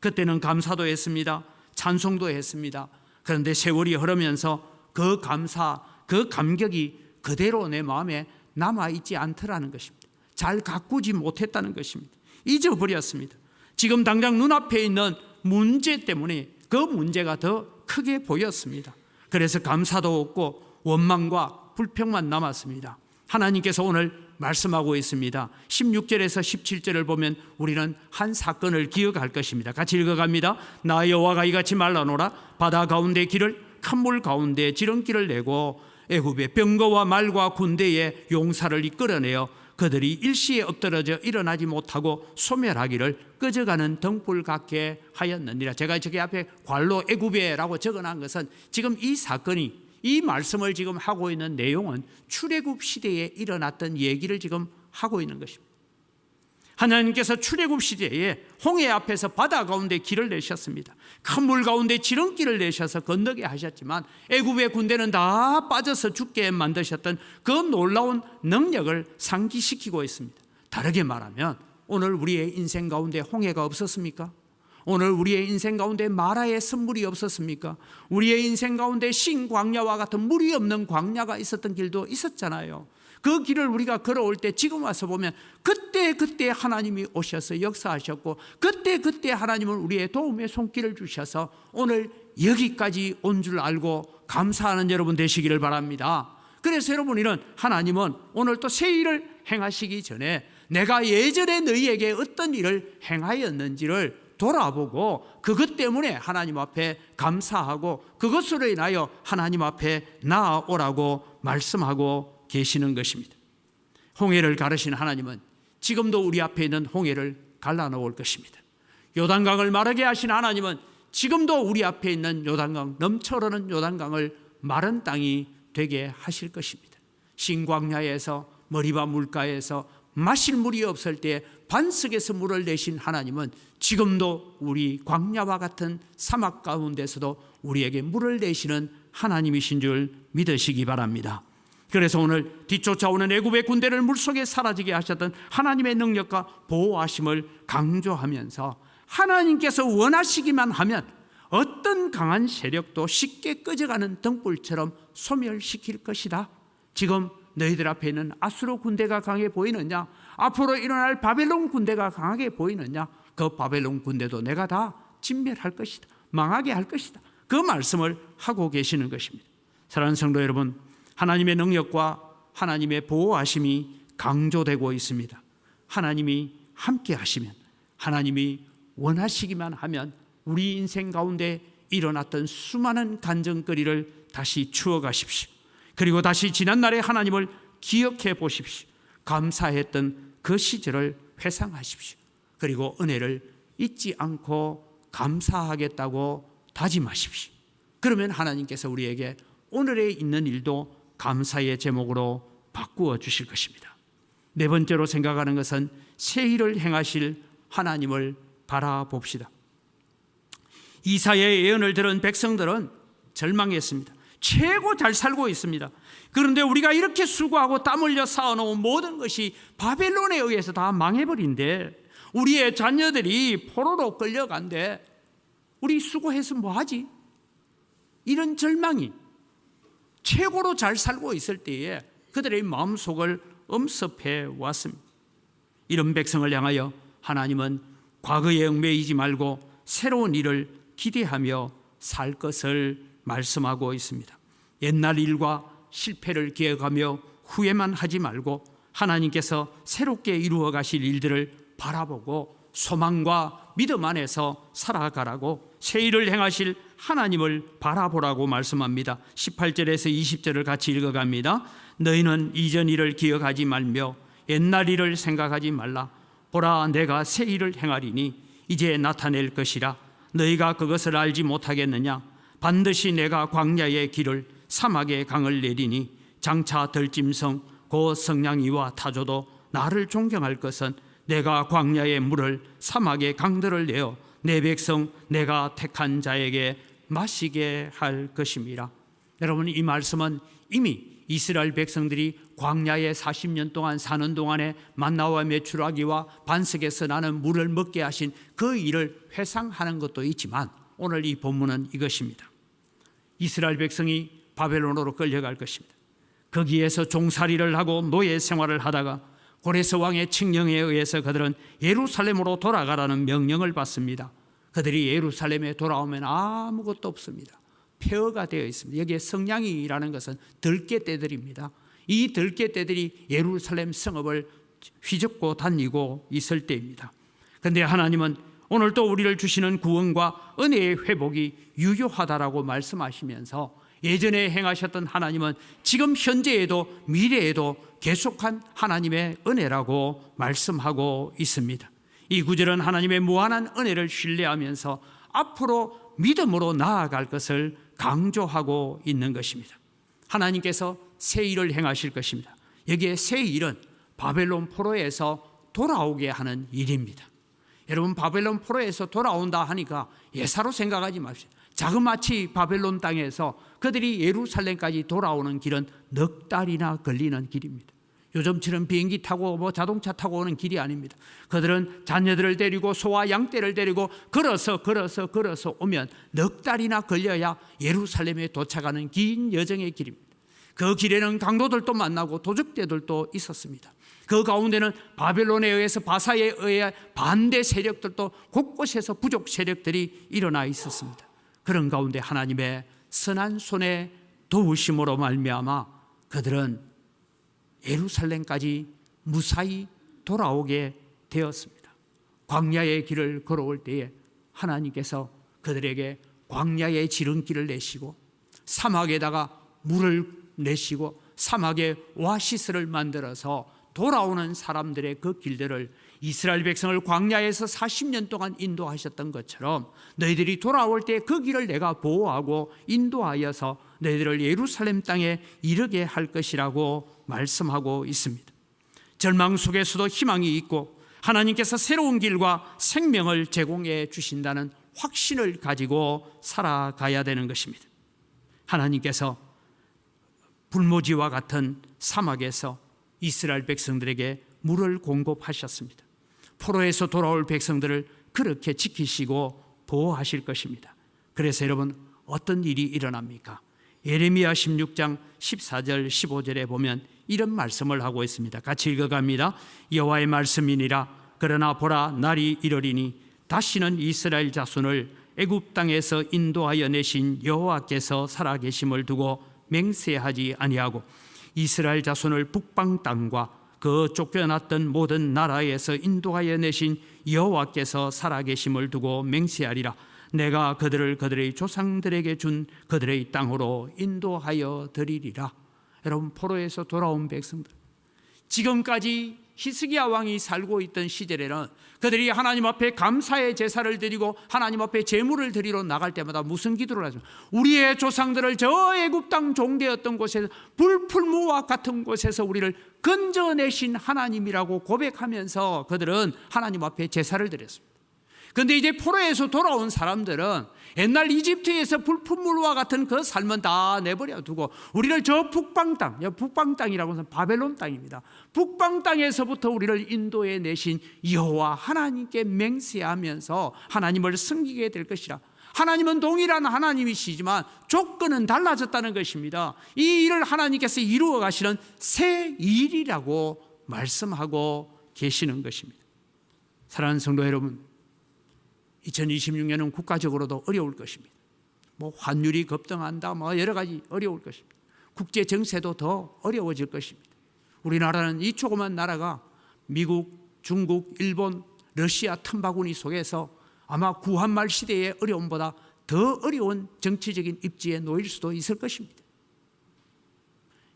그때는 감사도 했습니다. 찬송도 했습니다. 그런데 세월이 흐르면서 그 감사, 그 감격이 그대로 내 마음에 남아있지 않더라는 것입니다. 잘 가꾸지 못했다는 것입니다. 잊어버렸습니다. 지금 당장 눈앞에 있는 문제 때문에 그 문제가 더 크게 보였습니다. 그래서 감사도 없고 원망과 불평만 남았습니다. 하나님께서 오늘 말씀하고 있습니다. 16절에서 17절을 보면 우리는 한 사건을 기억할 것입니다. 같이 읽어갑니다. 나 여호와가 이같이 말라노라. 바다 가운데 길을 큰 물 가운데 지름길을 내고 애굽의 병거와 말과 군대의 용사를 이끌어내어 그들이 일시에 엎드러져 일어나지 못하고 소멸하기를 꺼져가는 등불 같게 하였느니라. 제가 저기 앞에 괄로 애굽에라고 적어놓은 것은 지금 이 사건이, 이 말씀을 지금 하고 있는 내용은 출애굽 시대에 일어났던 얘기를 지금 하고 있는 것입니다. 하나님께서 출애굽 시대에 홍해 앞에서 바다 가운데 길을 내셨습니다. 큰 물 가운데 지름길을 내셔서 건너게 하셨지만 애굽의 군대는 다 빠져서 죽게 만드셨던 그 놀라운 능력을 상기시키고 있습니다. 다르게 말하면 오늘 우리의 인생 가운데 홍해가 없었습니까? 오늘 우리의 인생 가운데 마라의 선물이 없었습니까? 우리의 인생 가운데 신광야와 같은 물이 없는 광야가 있었던 길도 있었잖아요. 그 길을 우리가 걸어올 때 지금 와서 보면 그때 하나님이 오셔서 역사하셨고 그때 하나님은 우리의 도움의 손길을 주셔서 오늘 여기까지 온 줄 알고 감사하는 여러분 되시기를 바랍니다. 그래서 여러분, 이런 하나님은 오늘 또 새 일을 행하시기 전에 내가 예전에 너희에게 어떤 일을 행하였는지를 돌아보고 그것 때문에 하나님 앞에 감사하고 그것으로 인하여 하나님 앞에 나아오라고 말씀하고 계시는 것입니다. 홍해를 가르신 하나님은 지금도 우리 앞에 있는 홍해를 갈라놓을 것입니다. 요단강을 마르게 하신 하나님은 지금도 우리 앞에 있는 요단강, 넘쳐흐르는 요단강을 마른 땅이 되게 하실 것입니다. 신광야에서 머리바 물가에서 마실 물이 없을 때 반석에서 물을 내신 하나님은 지금도 우리 광야와 같은 사막 가운데서도 우리에게 물을 내시는 하나님이신 줄 믿으시기 바랍니다. 그래서 오늘 뒤쫓아오는 애굽의 군대를 물속에 사라지게 하셨던 하나님의 능력과 보호하심을 강조하면서 하나님께서 원하시기만 하면 어떤 강한 세력도 쉽게 꺼져가는 등불처럼 소멸시킬 것이다. 지금 너희들 앞에 있는 아수르 군대가 강해 보이느냐? 앞으로 일어날 바벨론 군대가 강하게 보이느냐? 그 바벨론 군대도 내가 다 진멸할 것이다. 망하게 할 것이다. 그 말씀을 하고 계시는 것입니다. 사랑하는 성도 여러분, 하나님의 능력과 하나님의 보호하심이 강조되고 있습니다. 하나님이 함께 하시면, 하나님이 원하시기만 하면 우리 인생 가운데 일어났던 수많은 간증거리를 다시 추억하십시오. 그리고 다시 지난날의 하나님을 기억해 보십시오. 감사했던 그 시절을 회상하십시오. 그리고 은혜를 잊지 않고 감사하겠다고 다짐하십시오. 그러면 하나님께서 우리에게 오늘에 있는 일도 감사의 제목으로 바꾸어 주실 것입니다. 네 번째로 생각하는 것은 새 일을 행하실 하나님을 바라봅시다. 이사야의 예언을 들은 백성들은 절망했습니다. 최고 잘 살고 있습니다. 그런데 우리가 이렇게 수고하고 땀 흘려 쌓아놓은 모든 것이 바벨론에 의해서 다 망해버린데, 우리의 자녀들이 포로로 끌려간대. 우리 수고해서 뭐하지? 이런 절망이 최고로 잘 살고 있을 때에 그들의 마음속을 엄습해 왔습니다. 이런 백성을 향하여 하나님은 과거에 얽매이지 말고 새로운 일을 기대하며 살 것을 말씀하고 있습니다. 옛날 일과 실패를 기억하며 후회만 하지 말고 하나님께서 새롭게 이루어 가실 일들을 바라보고 소망과 믿음 안에서 살아가라고, 새 일을 행하실 하나님을 바라보라고 말씀합니다. 18절에서 20절을 같이 읽어갑니다. 너희는 이전 일을 기억하지 말며 옛날 일을 생각하지 말라. 보라, 내가 새 일을 행하리니 이제 나타낼 것이라. 너희가 그것을 알지 못하겠느냐? 반드시 내가 광야의 길을 사막의 강을 내리니 장차 들짐승 곧 성냥이와 타조도 나를 존경할 것은 내가 광야의 물을 사막의 강들을 내어 내 백성 내가 택한 자에게 마시게 할 것임이라. 여러분, 이 말씀은 이미 이스라엘 백성들이 광야에 40년 동안 사는 동안에 만나와 메추라기와 반석에서 나는 물을 먹게 하신 그 일을 회상하는 것도 있지만, 오늘 이 본문은 이것입니다. 이스라엘 백성이 바벨론으로 끌려갈 것입니다. 거기에서 종살이를 하고 노예 생활을 하다가 고레스 왕의 칙령에 의해서 그들은 예루살렘으로 돌아가라는 명령을 받습니다. 그들이 예루살렘에 돌아오면 아무것도 없습니다. 폐허가 되어 있습니다. 여기에 성냥이라는 것은 들깨떼들입니다. 이 들깨떼들이 예루살렘 성읍을 휘젓고 다니고 있을 때입니다. 그런데 하나님은 오늘 또 우리를 주시는 구원과 은혜의 회복이 유효하다라고 말씀하시면서 예전에 행하셨던 하나님은 지금 현재에도 미래에도 계속한 하나님의 은혜라고 말씀하고 있습니다. 이 구절은 하나님의 무한한 은혜를 신뢰하면서 앞으로 믿음으로 나아갈 것을 강조하고 있는 것입니다. 하나님께서 새 일을 행하실 것입니다. 여기에 새 일은 바벨론 포로에서 돌아오게 하는 일입니다. 여러분, 바벨론 포로에서 돌아온다 하니까 예사로 생각하지 마십시오. 자그마치 바벨론 땅에서 그들이 예루살렘까지 돌아오는 길은 넉 달이나 걸리는 길입니다. 요즘처럼 비행기 타고 자동차 타고 오는 길이 아닙니다. 그들은 자녀들을 데리고 소와 양떼를 데리고 걸어서 오면 넉 달이나 걸려야 예루살렘에 도착하는 긴 여정의 길입니다. 그 길에는 강도들도 만나고 도적대들도 있었습니다. 그 가운데는 바벨론에 의해서 바사에 의해 반대 세력들도 곳곳에서 부족 세력들이 일어나 있었습니다. 그런 가운데 하나님의 선한 손의 도우심으로 말미암아 그들은 예루살렘까지 무사히 돌아오게 되었습니다. 광야의 길을 걸어올 때에 하나님께서 그들에게 광야의 지름길을 내시고 사막에다가 물을 내시고 사막에 오아시스를 만들어서 돌아오는 사람들의 그 길들을 이스라엘 백성을 광야에서 40년 동안 인도하셨던 것처럼 너희들이 돌아올 때 그 길을 내가 보호하고 인도하여서 너희들을 예루살렘 땅에 이르게 할 것이라고 말씀하고 있습니다. 절망 속에서도 희망이 있고 하나님께서 새로운 길과 생명을 제공해 주신다는 확신을 가지고 살아가야 되는 것입니다. 하나님께서 불모지와 같은 사막에서 이스라엘 백성들에게 물을 공급하셨습니다. 포로에서 돌아올 백성들을 그렇게 지키시고 보호하실 것입니다. 그래서 여러분, 어떤 일이 일어납니까? 예레미야 16장 14절 15절에 보면 이런 말씀을 하고 있습니다. 같이 읽어갑니다. 여호와의 말씀이니라. 그러나 보라, 날이 이르리니 다시는 이스라엘 자손을 애굽 땅에서 인도하여 내신 여호와께서 살아계심을 두고 맹세하지 아니하고 이스라엘 자손을 북방 땅과 그 쫓겨났던 모든 나라에서 인도하여 내신 여호와께서 살아계심을 두고 맹세하리라. 내가 그들을 그들의 조상들에게 준 그들의 땅으로 인도하여 드리리라. 여러분, 포로에서 돌아온 백성들, 지금까지 히스기야 왕이 살고 있던 시절에는 그들이 하나님 앞에 감사의 제사를 드리고 하나님 앞에 제물을 드리러 나갈 때마다 무슨 기도를 하죠? 우리의 조상들을 저 애굽 땅 종되었던 곳에서 불풀무와 같은 곳에서 우리를 건져내신 하나님이라고 고백하면서 그들은 하나님 앞에 제사를 드렸습니다. 그런데 이제 포로에서 돌아온 사람들은 옛날 이집트에서 불풀물과 같은 그 삶은 다 내버려 두고 우리를 저 북방 땅, 북방 땅이라고 하면 바벨론 땅입니다. 북방 땅에서부터 우리를 인도해 내신 여호와 하나님께 맹세하면서 하나님을 섬기게 될 것이라. 하나님은 동일한 하나님이시지만 조건은 달라졌다는 것입니다. 이 일을 하나님께서 이루어 가시는 새 일이라고 말씀하고 계시는 것입니다. 사랑하는 성도 여러분, 2026년은 국가적으로도 어려울 것입니다. 환율이 급등한다, 여러 가지 어려울 것입니다. 국제 정세도 더 어려워질 것입니다. 우리나라는 이 조그만 나라가 미국, 중국, 일본, 러시아 틈바구니 속에서 아마 구한말 시대의 어려움보다 더 어려운 정치적인 입지에 놓일 수도 있을 것입니다.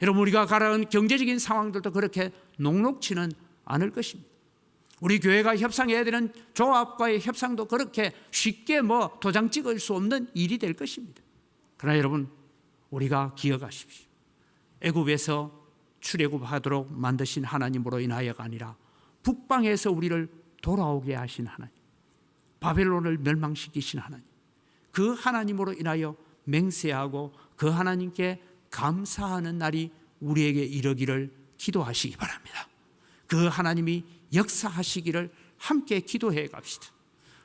여러분, 우리가 가라앉은 경제적인 상황들도 그렇게 녹록치는 않을 것입니다. 우리 교회가 협상해야 되는 조합과의 협상도 그렇게 쉽게 도장 찍을 수 없는 일이 될 것입니다. 그러나 여러분, 우리가 기억하십시오. 애굽에서 출애굽하도록 만드신 하나님으로 인하여가 아니라 북방에서 우리를 돌아오게 하신 하나님, 바벨론을 멸망시키신 하나님, 그 하나님으로 인하여 맹세하고 그 하나님께 감사하는 날이 우리에게 이르기를 기도하시기 바랍니다. 그 하나님이 역사하시기를 함께 기도해 갑시다.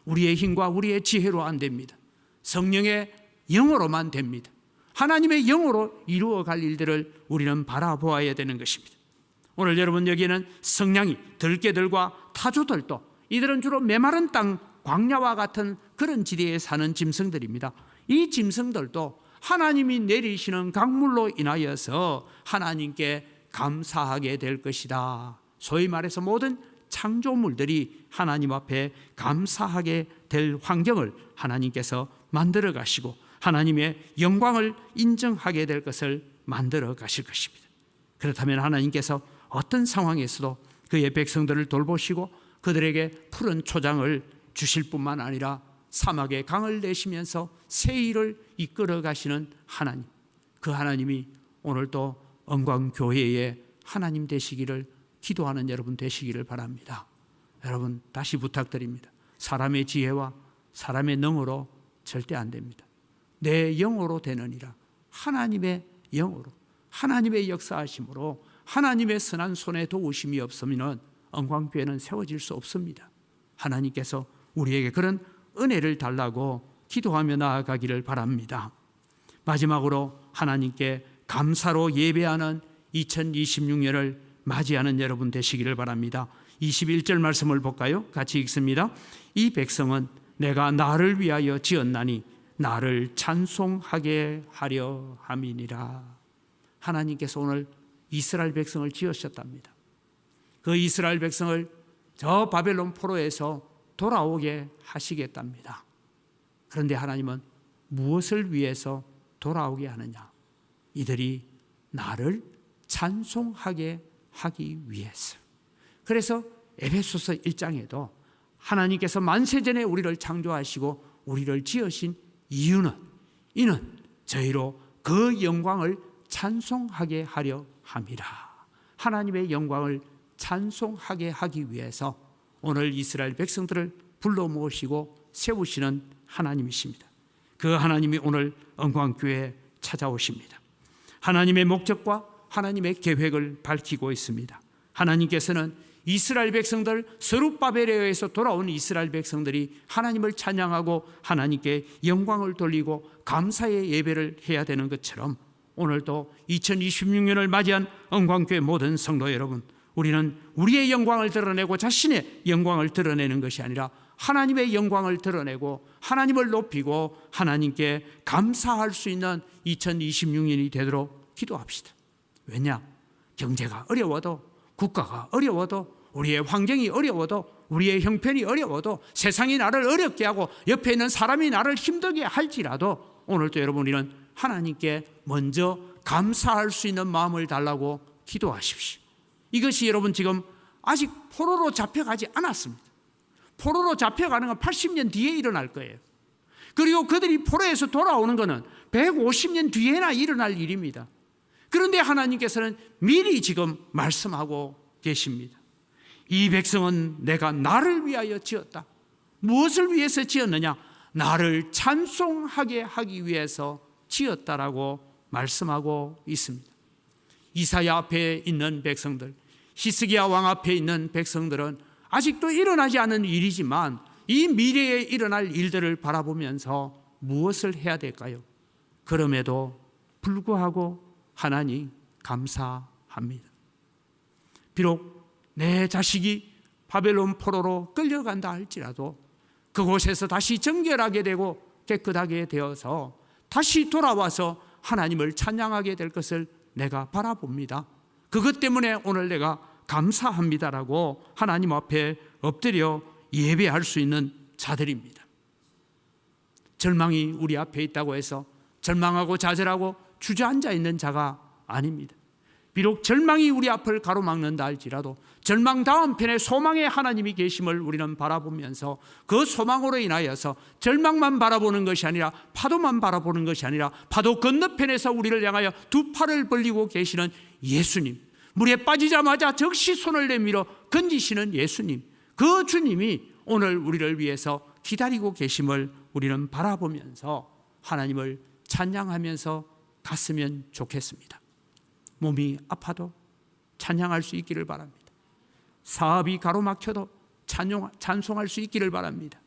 우리의 힘과 우리의 지혜로 안 됩니다. 성령의 영으로만 됩니다. 하나님의 영으로 이루어갈 일들을 우리는 바라보아야 되는 것입니다. 오늘 여러분, 여기는 성냥이, 들개들과 타조들도, 이들은 주로 메마른 땅, 광야와 같은 그런 지대에 사는 짐승들입니다. 이 짐승들도 하나님이 내리시는 강물로 인하여서 하나님께 감사하게 될 것이다. 소위 말해서 모든 창조물들이 하나님 앞에 감사하게 될 환경을 하나님께서 만들어 가시고 하나님의 영광을 인정하게 될 것을 만들어 가실 것입니다. 그렇다면 하나님께서 어떤 상황에서도 그의 백성들을 돌보시고 그들에게 푸른 초장을 주실 뿐만 아니라 사막에 강을 내시면서 세일을 이끌어 가시는 하나님, 그 하나님이 오늘도 언광교회의 하나님 되시기를 기도하는 여러분 되시기를 바랍니다. 여러분, 다시 부탁드립니다. 사람의 지혜와 사람의 능으로 절대 안 됩니다. 내 영으로 되느니라. 하나님의 영으로, 하나님의 역사하심으로, 하나님의 선한 손에 도우심이 없으면 언광교회는 세워질 수 없습니다. 하나님께서 우리에게 그런 은혜를 달라고 기도하며 나아가기를 바랍니다. 마지막으로 하나님께 감사로 예배하는 2026년을 맞이하는 여러분 되시기를 바랍니다. 21절 말씀을 볼까요? 같이 읽습니다. 이 백성은 내가 나를 위하여 지었나니 나를 찬송하게 하려 함이니라. 하나님께서 오늘 이스라엘 백성을 지으셨답니다. 그 이스라엘 백성을 저 바벨론 포로에서 돌아오게 하시겠답니다. 그런데 하나님은 무엇을 위해서 돌아오게 하느냐? 이들이 나를 찬송하게 하기 위해서. 그래서 에베소서 1장에도 하나님께서 만세전에 우리를 창조하시고 우리를 지으신 이유는 이는 저희로 그 영광을 찬송하게 하려 함이라. 하나님의 영광을 찬송하게 하기 위해서 오늘 이스라엘 백성들을 불러 모으시고 세우시는 하나님이십니다. 그 하나님이 오늘 언광교회에 찾아오십니다. 하나님의 목적과 하나님의 계획을 밝히고 있습니다. 하나님께서는 이스라엘 백성들, 스룹바벨에 의해서 돌아온 이스라엘 백성들이 하나님을 찬양하고 하나님께 영광을 돌리고 감사의 예배를 해야 되는 것처럼 오늘도 2026년을 맞이한 언광교회 모든 성도 여러분, 우리는 우리의 영광을 드러내고 자신의 영광을 드러내는 것이 아니라 하나님의 영광을 드러내고 하나님을 높이고 하나님께 감사할 수 있는 2026년이 되도록 기도합시다. 왜냐? 경제가 어려워도, 국가가 어려워도, 우리의 환경이 어려워도, 우리의 형편이 어려워도, 세상이 나를 어렵게 하고 옆에 있는 사람이 나를 힘들게 할지라도 오늘도 여러분, 우리는 하나님께 먼저 감사할 수 있는 마음을 달라고 기도하십시오. 이것이 여러분 지금 아직 포로로 잡혀가지 않았습니다. 포로로 잡혀가는 건 80년 뒤에 일어날 거예요. 그리고 그들이 포로에서 돌아오는 것은 150년 뒤에나 일어날 일입니다. 그런데 하나님께서는 미리 지금 말씀하고 계십니다. 이 백성은 내가 나를 위하여 지었다. 무엇을 위해서 지었느냐? 나를 찬송하게 하기 위해서 지었다라고 말씀하고 있습니다. 이사야 앞에 있는 백성들, 히스기야 왕 앞에 있는 백성들은 아직도 일어나지 않은 일이지만 이 미래에 일어날 일들을 바라보면서 무엇을 해야 될까요? 그럼에도 불구하고 하나님 감사합니다. 비록 내 자식이 바벨론 포로로 끌려간다 할지라도 그곳에서 다시 정결하게 되고 깨끗하게 되어서 다시 돌아와서 하나님을 찬양하게 될 것을 내가 바라봅니다. 그것 때문에 오늘 내가 감사합니다라고 하나님 앞에 엎드려 예배할 수 있는 자들입니다. 절망이 우리 앞에 있다고 해서 절망하고 좌절하고 주저앉아 있는 자가 아닙니다. 비록 절망이 우리 앞을 가로막는다 할지라도 절망 다음 편에 소망의 하나님이 계심을 우리는 바라보면서 그 소망으로 인하여서 절망만 바라보는 것이 아니라 파도만 바라보는 것이 아니라 파도 건너편에서 우리를 향하여 두 팔을 벌리고 계시는 예수님, 물에 빠지자마자 즉시 손을 내밀어 건지시는 예수님, 그 주님이 오늘 우리를 위해서 기다리고 계심을 우리는 바라보면서 하나님을 찬양하면서 갔으면 좋겠습니다. 몸이 아파도 찬양할 수 있기를 바랍니다. 사업이 가로막혀도 찬송할 수 있기를 바랍니다.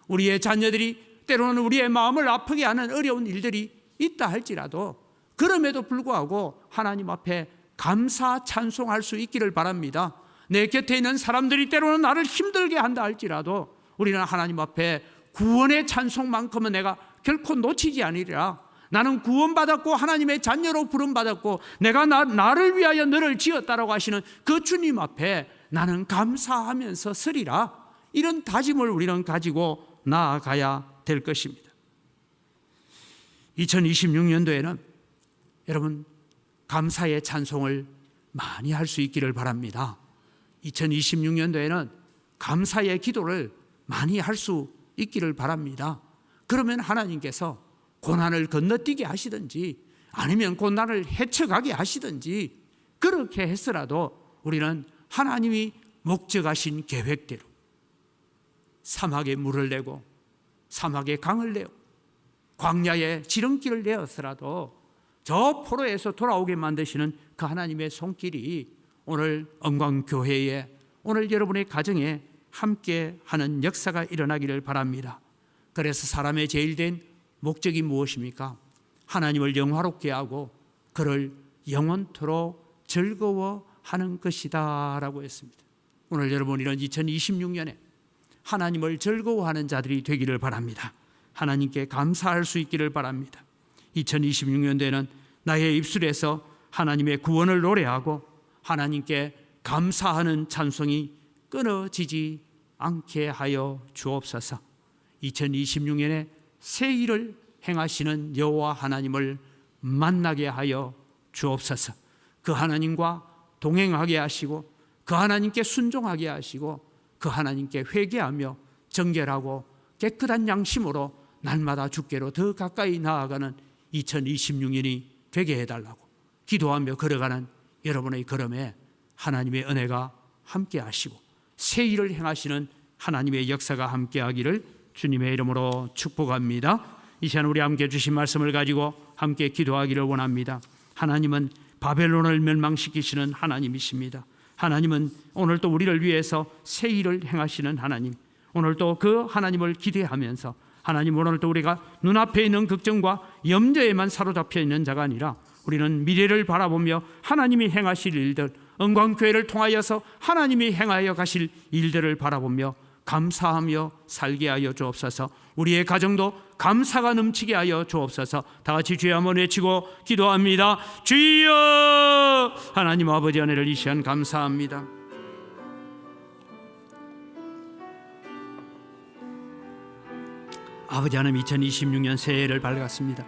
우리의 자녀들이 때로는 우리의 마음을 아프게 하는 어려운 일들이 있다 할지라도 그럼에도 불구하고 하나님 앞에 감사 찬송할 수 있기를 바랍니다. 내 곁에 있는 사람들이 때로는 나를 힘들게 한다 할지라도 우리는 하나님 앞에 구원의 찬송만큼은 내가 결코 놓치지 않으리라. 나는 구원받았고 하나님의 자녀로 부름받았고 내가 나를 위하여 너를 지었다라고 하시는 그 주님 앞에 나는 감사하면서 서리라. 이런 다짐을 우리는 가지고 나아가야 될 것입니다. 2026년도에는 여러분 감사의 찬송을 많이 할 수 있기를 바랍니다. 2026년도에는 감사의 기도를 많이 할 수 있기를 바랍니다. 그러면 하나님께서 고난을 건너뛰게 하시든지 아니면 고난을 헤쳐가게 하시든지 그렇게 했으라도 우리는 하나님이 목적하신 계획대로 사막에 물을 내고 사막에 강을 내어 광야에 지름길을 내었으라도 저 포로에서 돌아오게 만드시는 그 하나님의 손길이 오늘 언광교회에 오늘 여러분의 가정에 함께하는 역사가 일어나기를 바랍니다. 그래서 사람의 제일 된 목적이 무엇입니까? 하나님을 영화롭게 하고 그를 영원토록 즐거워하는 것이다 라고 했습니다. 오늘 여러분 이런 2026년에 하나님을 즐거워하는 자들이 되기를 바랍니다. 하나님께 감사할 수 있기를 바랍니다. 2026년도에는 나의 입술에서 하나님의 구원을 노래하고 하나님께 감사하는 찬송이 끊어지지 않게 하여 주옵소서. 2026년에 새 일을 행하시는 여호와 하나님을 만나게 하여 주옵소서. 그 하나님과 동행하게 하시고 그 하나님께 순종하게 하시고 그 하나님께 회개하며 정결하고 깨끗한 양심으로 날마다 주께로 더 가까이 나아가는 2026년이 되게 해달라고 기도하며 걸어가는 여러분의 걸음에 하나님의 은혜가 함께 하시고 새 일을 행하시는 하나님의 역사가 함께 하기를 주님의 이름으로 축복합니다. 이 시간 우리 함께 주신 말씀을 가지고 함께 기도하기를 원합니다. 하나님은 바벨론을 멸망시키시는 하나님이십니다. 하나님은 오늘 또 우리를 위해서 새 일을 행하시는 하나님, 오늘 또 그 하나님을 기대하면서 하나님, 오늘 또 우리가 눈앞에 있는 걱정과 염려에만 사로잡혀 있는 자가 아니라 우리는 미래를 바라보며 하나님이 행하실 일들, 은광교회를 통하여서 하나님이 행하여 가실 일들을 바라보며 감사하며 살게 하여 주옵소서. 우리의 가정도 감사가 넘치게 하여 주옵소서. 다 같이 주여 한번 외치고 기도합니다. 주여! 하나님 아버지 은혜를 이 시간 감사합니다. 아버지 하나님, 2026년 새해를 밝았습니다.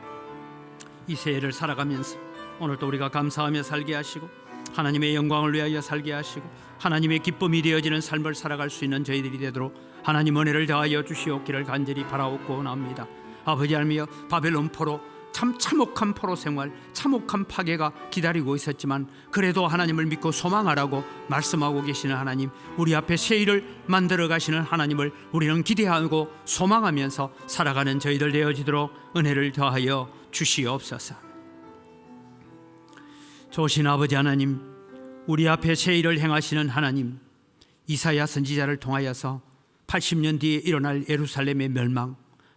이 새해를 살아가면서 오늘 또 우리가 감사하며 살게 하시고 하나님의 영광을 위하여 살게 하시고 하나님의 기쁨이 되어지는 삶을 살아갈 수 있는 저희들이 되도록 하나님 은혜를 더하여 주시옵기를 간절히 바라옵고 나옵니다. 아버지 하나님이여, 바벨론 포로 참 참혹한 포로 생활, 참혹한 파괴가 기다리고 있었지만 그래도 하나님을 믿고 소망하라고 말씀하고 계시는 하나님, 우리 앞에 새 일을 만들어 가시는 하나님을 우리는 기대하고 소망하면서 살아가는 저희들 되어지도록 은혜를 더하여 주시옵소서. 좋으신 아버지 하나님, 우리 앞에 새 일을 행하시는 하나님, 이사야 선지자를 통하여서 80년 뒤에 일어날 예루살렘의 멸망,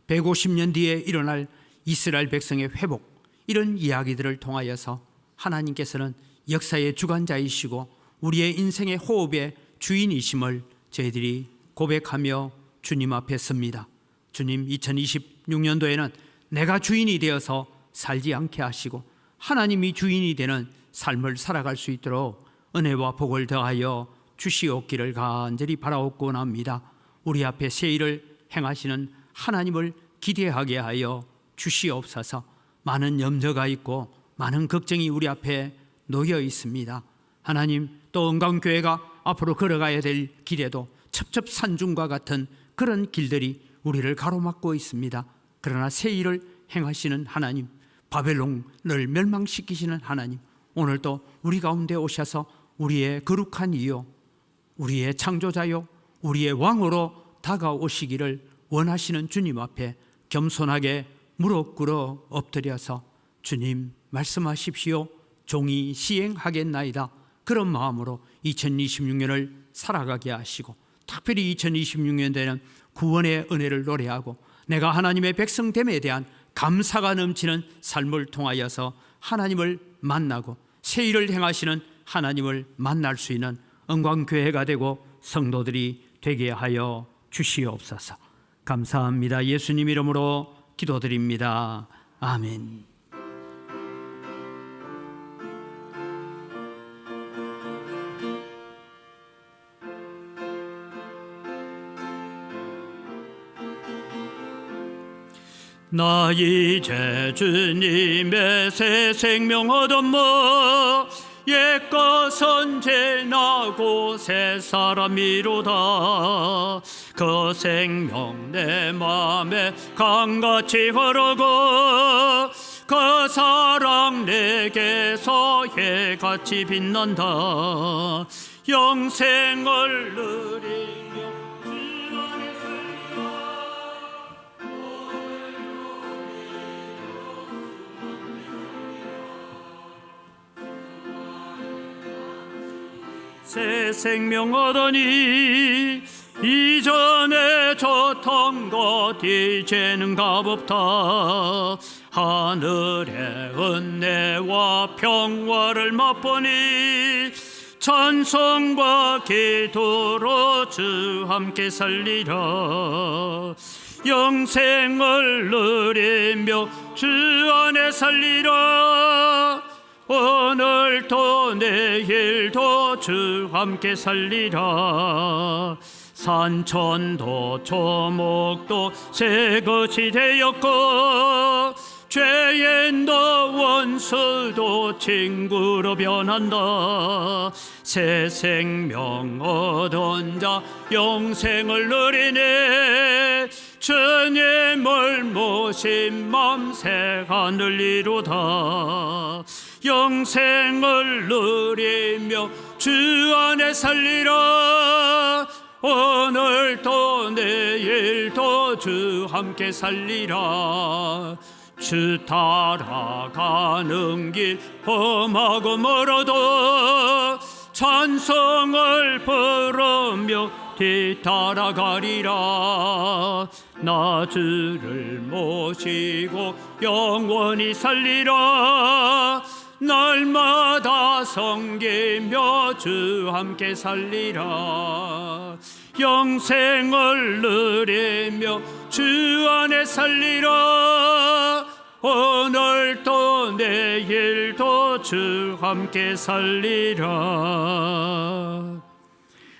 150년 뒤에 일어날 이스라엘 백성의 회복, 이런 이야기들을 통하여서 하나님께서는 역사의 주관자이시고 우리의 인생의 호흡의 주인이심을 저희들이 고백하며 주님 앞에 섭니다. 주님, 2026년도에는 내가 주인이 되어서 살지 않게 하시고 하나님이 주인이 되는 삶을 살아갈 수 있도록 은혜와 복을 더하여 주시옵기를 간절히 바라옵고 납니다. 우리 앞에 새 일을 행하시는 하나님을 기대하게 하여 주시옵소서. 많은 염려가 있고 많은 걱정이 우리 앞에 놓여 있습니다. 하나님, 또 은광교회가 앞으로 걸어가야 될 길에도 첩첩산중과 같은 그런 길들이 우리를 가로막고 있습니다. 그러나 새 일을 행하시는 하나님, 바벨론을 멸망시키시는 하나님, 오늘도 우리 가운데 오셔서 우리의 거룩한 이요, 우리의 창조자요, 우리의 왕으로 다가오시기를 원하시는 주님 앞에 겸손하게 무릎 꿇어 엎드려서 주님 말씀하십시오, 종이 시행하겠나이다, 그런 마음으로 2026년을 살아가게 하시고 특별히 2026년에는 구원의 은혜를 노래하고 내가 하나님의 백성됨에 대한 감사가 넘치는 삶을 통하여서 하나님을 만나고 새 일을 행하시는 하나님을 만날 수 있는 은광교회가 되고 성도들이 되게 하여 주시옵소서. 감사합니다. 예수님 이름으로 기도드립니다. 아멘. 나 이제 주님의 새 생명 얻었모, 옛것은 지나고 새 사람이로다. 그 생명 내 맘에 강같이 흐르고 그 사랑 내게서 해같이 빛난다. 영생을 누리며 주 안에 새 생명 얻으니 이전에 좋던 것 이제는 값없다. 하늘의 은혜와 평화를 맛보니 찬송과 기도로 주 함께 살리라. 영생을 누리며 주 안에 살리라. 오늘도 내일도 주 함께 살리라. 산천도 조목도 새 것이 되었고 죄인도 원수도 친구로 변한다. 새 생명 얻은 자 영생을 누리네. 주님을 모신 맘 새 하늘 이루다. 영생을 누리며 주 안에 살리라. 오늘도 내일도 주 함께 살리라. 주 따라가는 길 험하고 멀어도 찬송을 부르며 뒤따라가리라. 나 주를 모시고 영원히 살리라. 날마다 섬기며 주 함께 살리라. 영생을 누리며 주 안에 살리라. 오늘도 내일도 주 함께 살리라.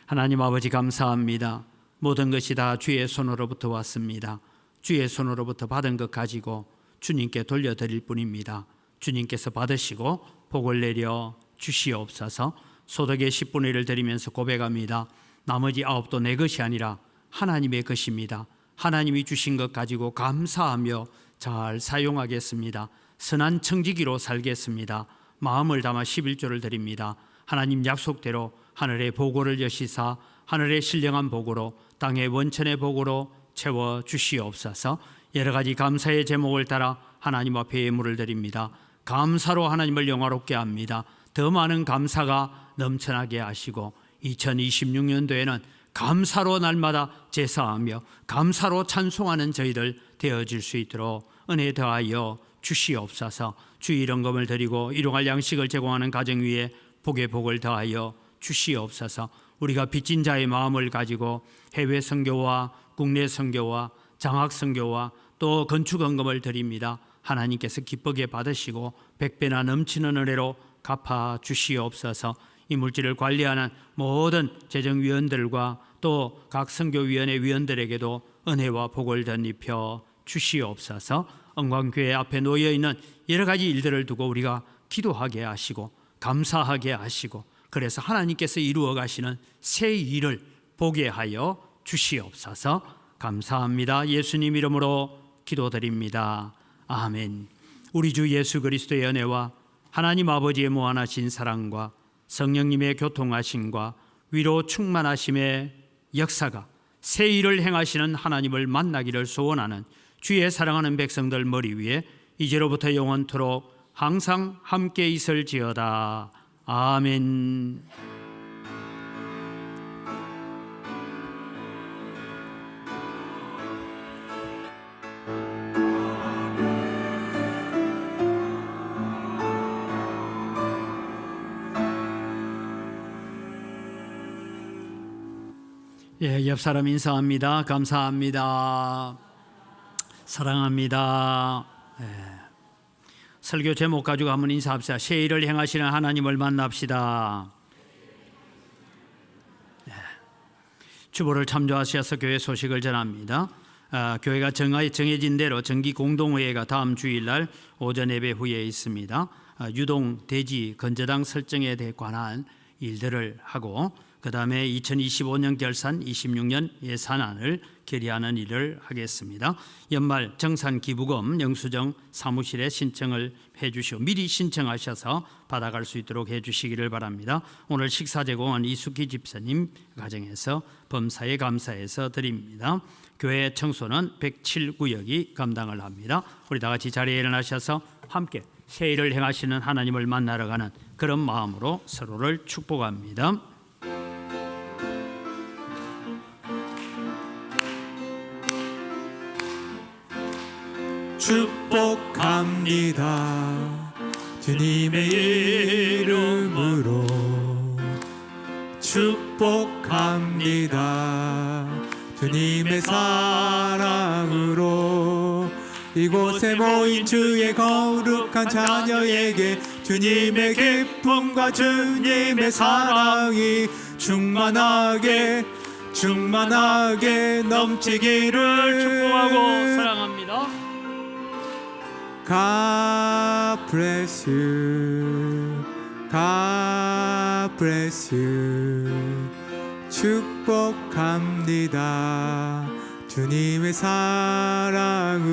하나님 아버지 감사합니다. 모든 것이 다 주의 손으로부터 왔습니다. 주의 손으로부터 받은 것 가지고 주님께 돌려드릴 뿐입니다. 주님께서 받으시고 복을 내려 주시옵소서. 소득의 10분의 1을 드리면서 고백합니다. 나머지 9도 내 것이 아니라 하나님의 것입니다. 하나님이 주신 것 가지고 감사하며 잘 사용하겠습니다. 선한 청지기로 살겠습니다. 마음을 담아 11조를 드립니다. 하나님 약속대로 하늘의 보고를 여시사 하늘의 신령한 복으로 땅의 원천의 복으로 채워 주시옵소서. 여러 가지 감사의 제목을 따라 하나님 앞에 예물을 드립니다. 감사로 하나님을 영화롭게 합니다. 더 많은 감사가 넘쳐나게 하시고 2026년도에는 감사로 날마다 제사하며 감사로 찬송하는 저희들 되어질 수 있도록 은혜 더하여 주시옵소서. 주의 이런금을 드리고 일용할 양식을 제공하는 가정 위에 복의 복을 더하여 주시옵소서. 우리가 빚진 자의 마음을 가지고 해외 선교와 국내 선교와 장학 선교와 또 건축 헌금을 드립니다. 하나님께서 기쁘게 받으시고 100배나 넘치는 은혜로 갚아 주시옵소서. 이 물질을 관리하는 모든 재정위원들과 또 각 선교위원회 위원들에게도 은혜와 복을 덧입혀 주시옵소서. 언광교회 앞에 놓여있는 여러 가지 일들을 두고 우리가 기도하게 하시고 감사하게 하시고 그래서 하나님께서 이루어 가시는 새 일을 보게 하여 주시옵소서. 감사합니다. 예수님 이름으로 기도드립니다. 아멘. 우리 주 예수 그리스도의 은혜와 하나님 아버지의 무한하신 사랑과 성령님의 교통하심과 위로 충만하심의 역사가 새 일을 행하시는 하나님을 만나기를 소원하는 주의 사랑하는 백성들 머리 위에 이제로부터 영원토록 항상 함께 있을지어다. 아멘. 예, 옆 사람 인사합니다. 감사합니다. 사랑합니다. 예. 설교 제목 가지고 한번 인사합시다. 새 일을 행하시는 하나님을 만납시다. 예. 주보를 참조하셔서 교회 소식을 전합니다. 교회가 정해진 대로 정기 공동회의가 다음 주일날 오전 예배 후에 있습니다. 유동 대지 건재당 설정에 관한 일들을 하고 그 다음에 2025년 결산 26년 예산안을 결의하는 일을 하겠습니다. 연말 정산 기부금 영수증 사무실에 신청을 해주시고 미리 신청하셔서 받아갈 수 있도록 해주시기를 바랍니다. 오늘 식사 제공은 이숙희 집사님 가정에서 범사에 감사해서 드립니다. 교회 청소는 107구역이 감당을 합니다. 우리 다 같이 자리에 일어나셔서 함께 새 일을 행하시는 하나님을 만나러 가는 그런 마음으로 서로를 축복합니다. 축복합니다. 주님의 이름으로 축복합니다. 주님의 사랑으로 이곳에 모인 주의 거룩한 자녀에게 주님의 기쁨과 주님의 사랑이 충만하게 넘치기를 축복하고 사랑합니다. God bless you, God bless you. 축복합니다. 주님의 사랑으로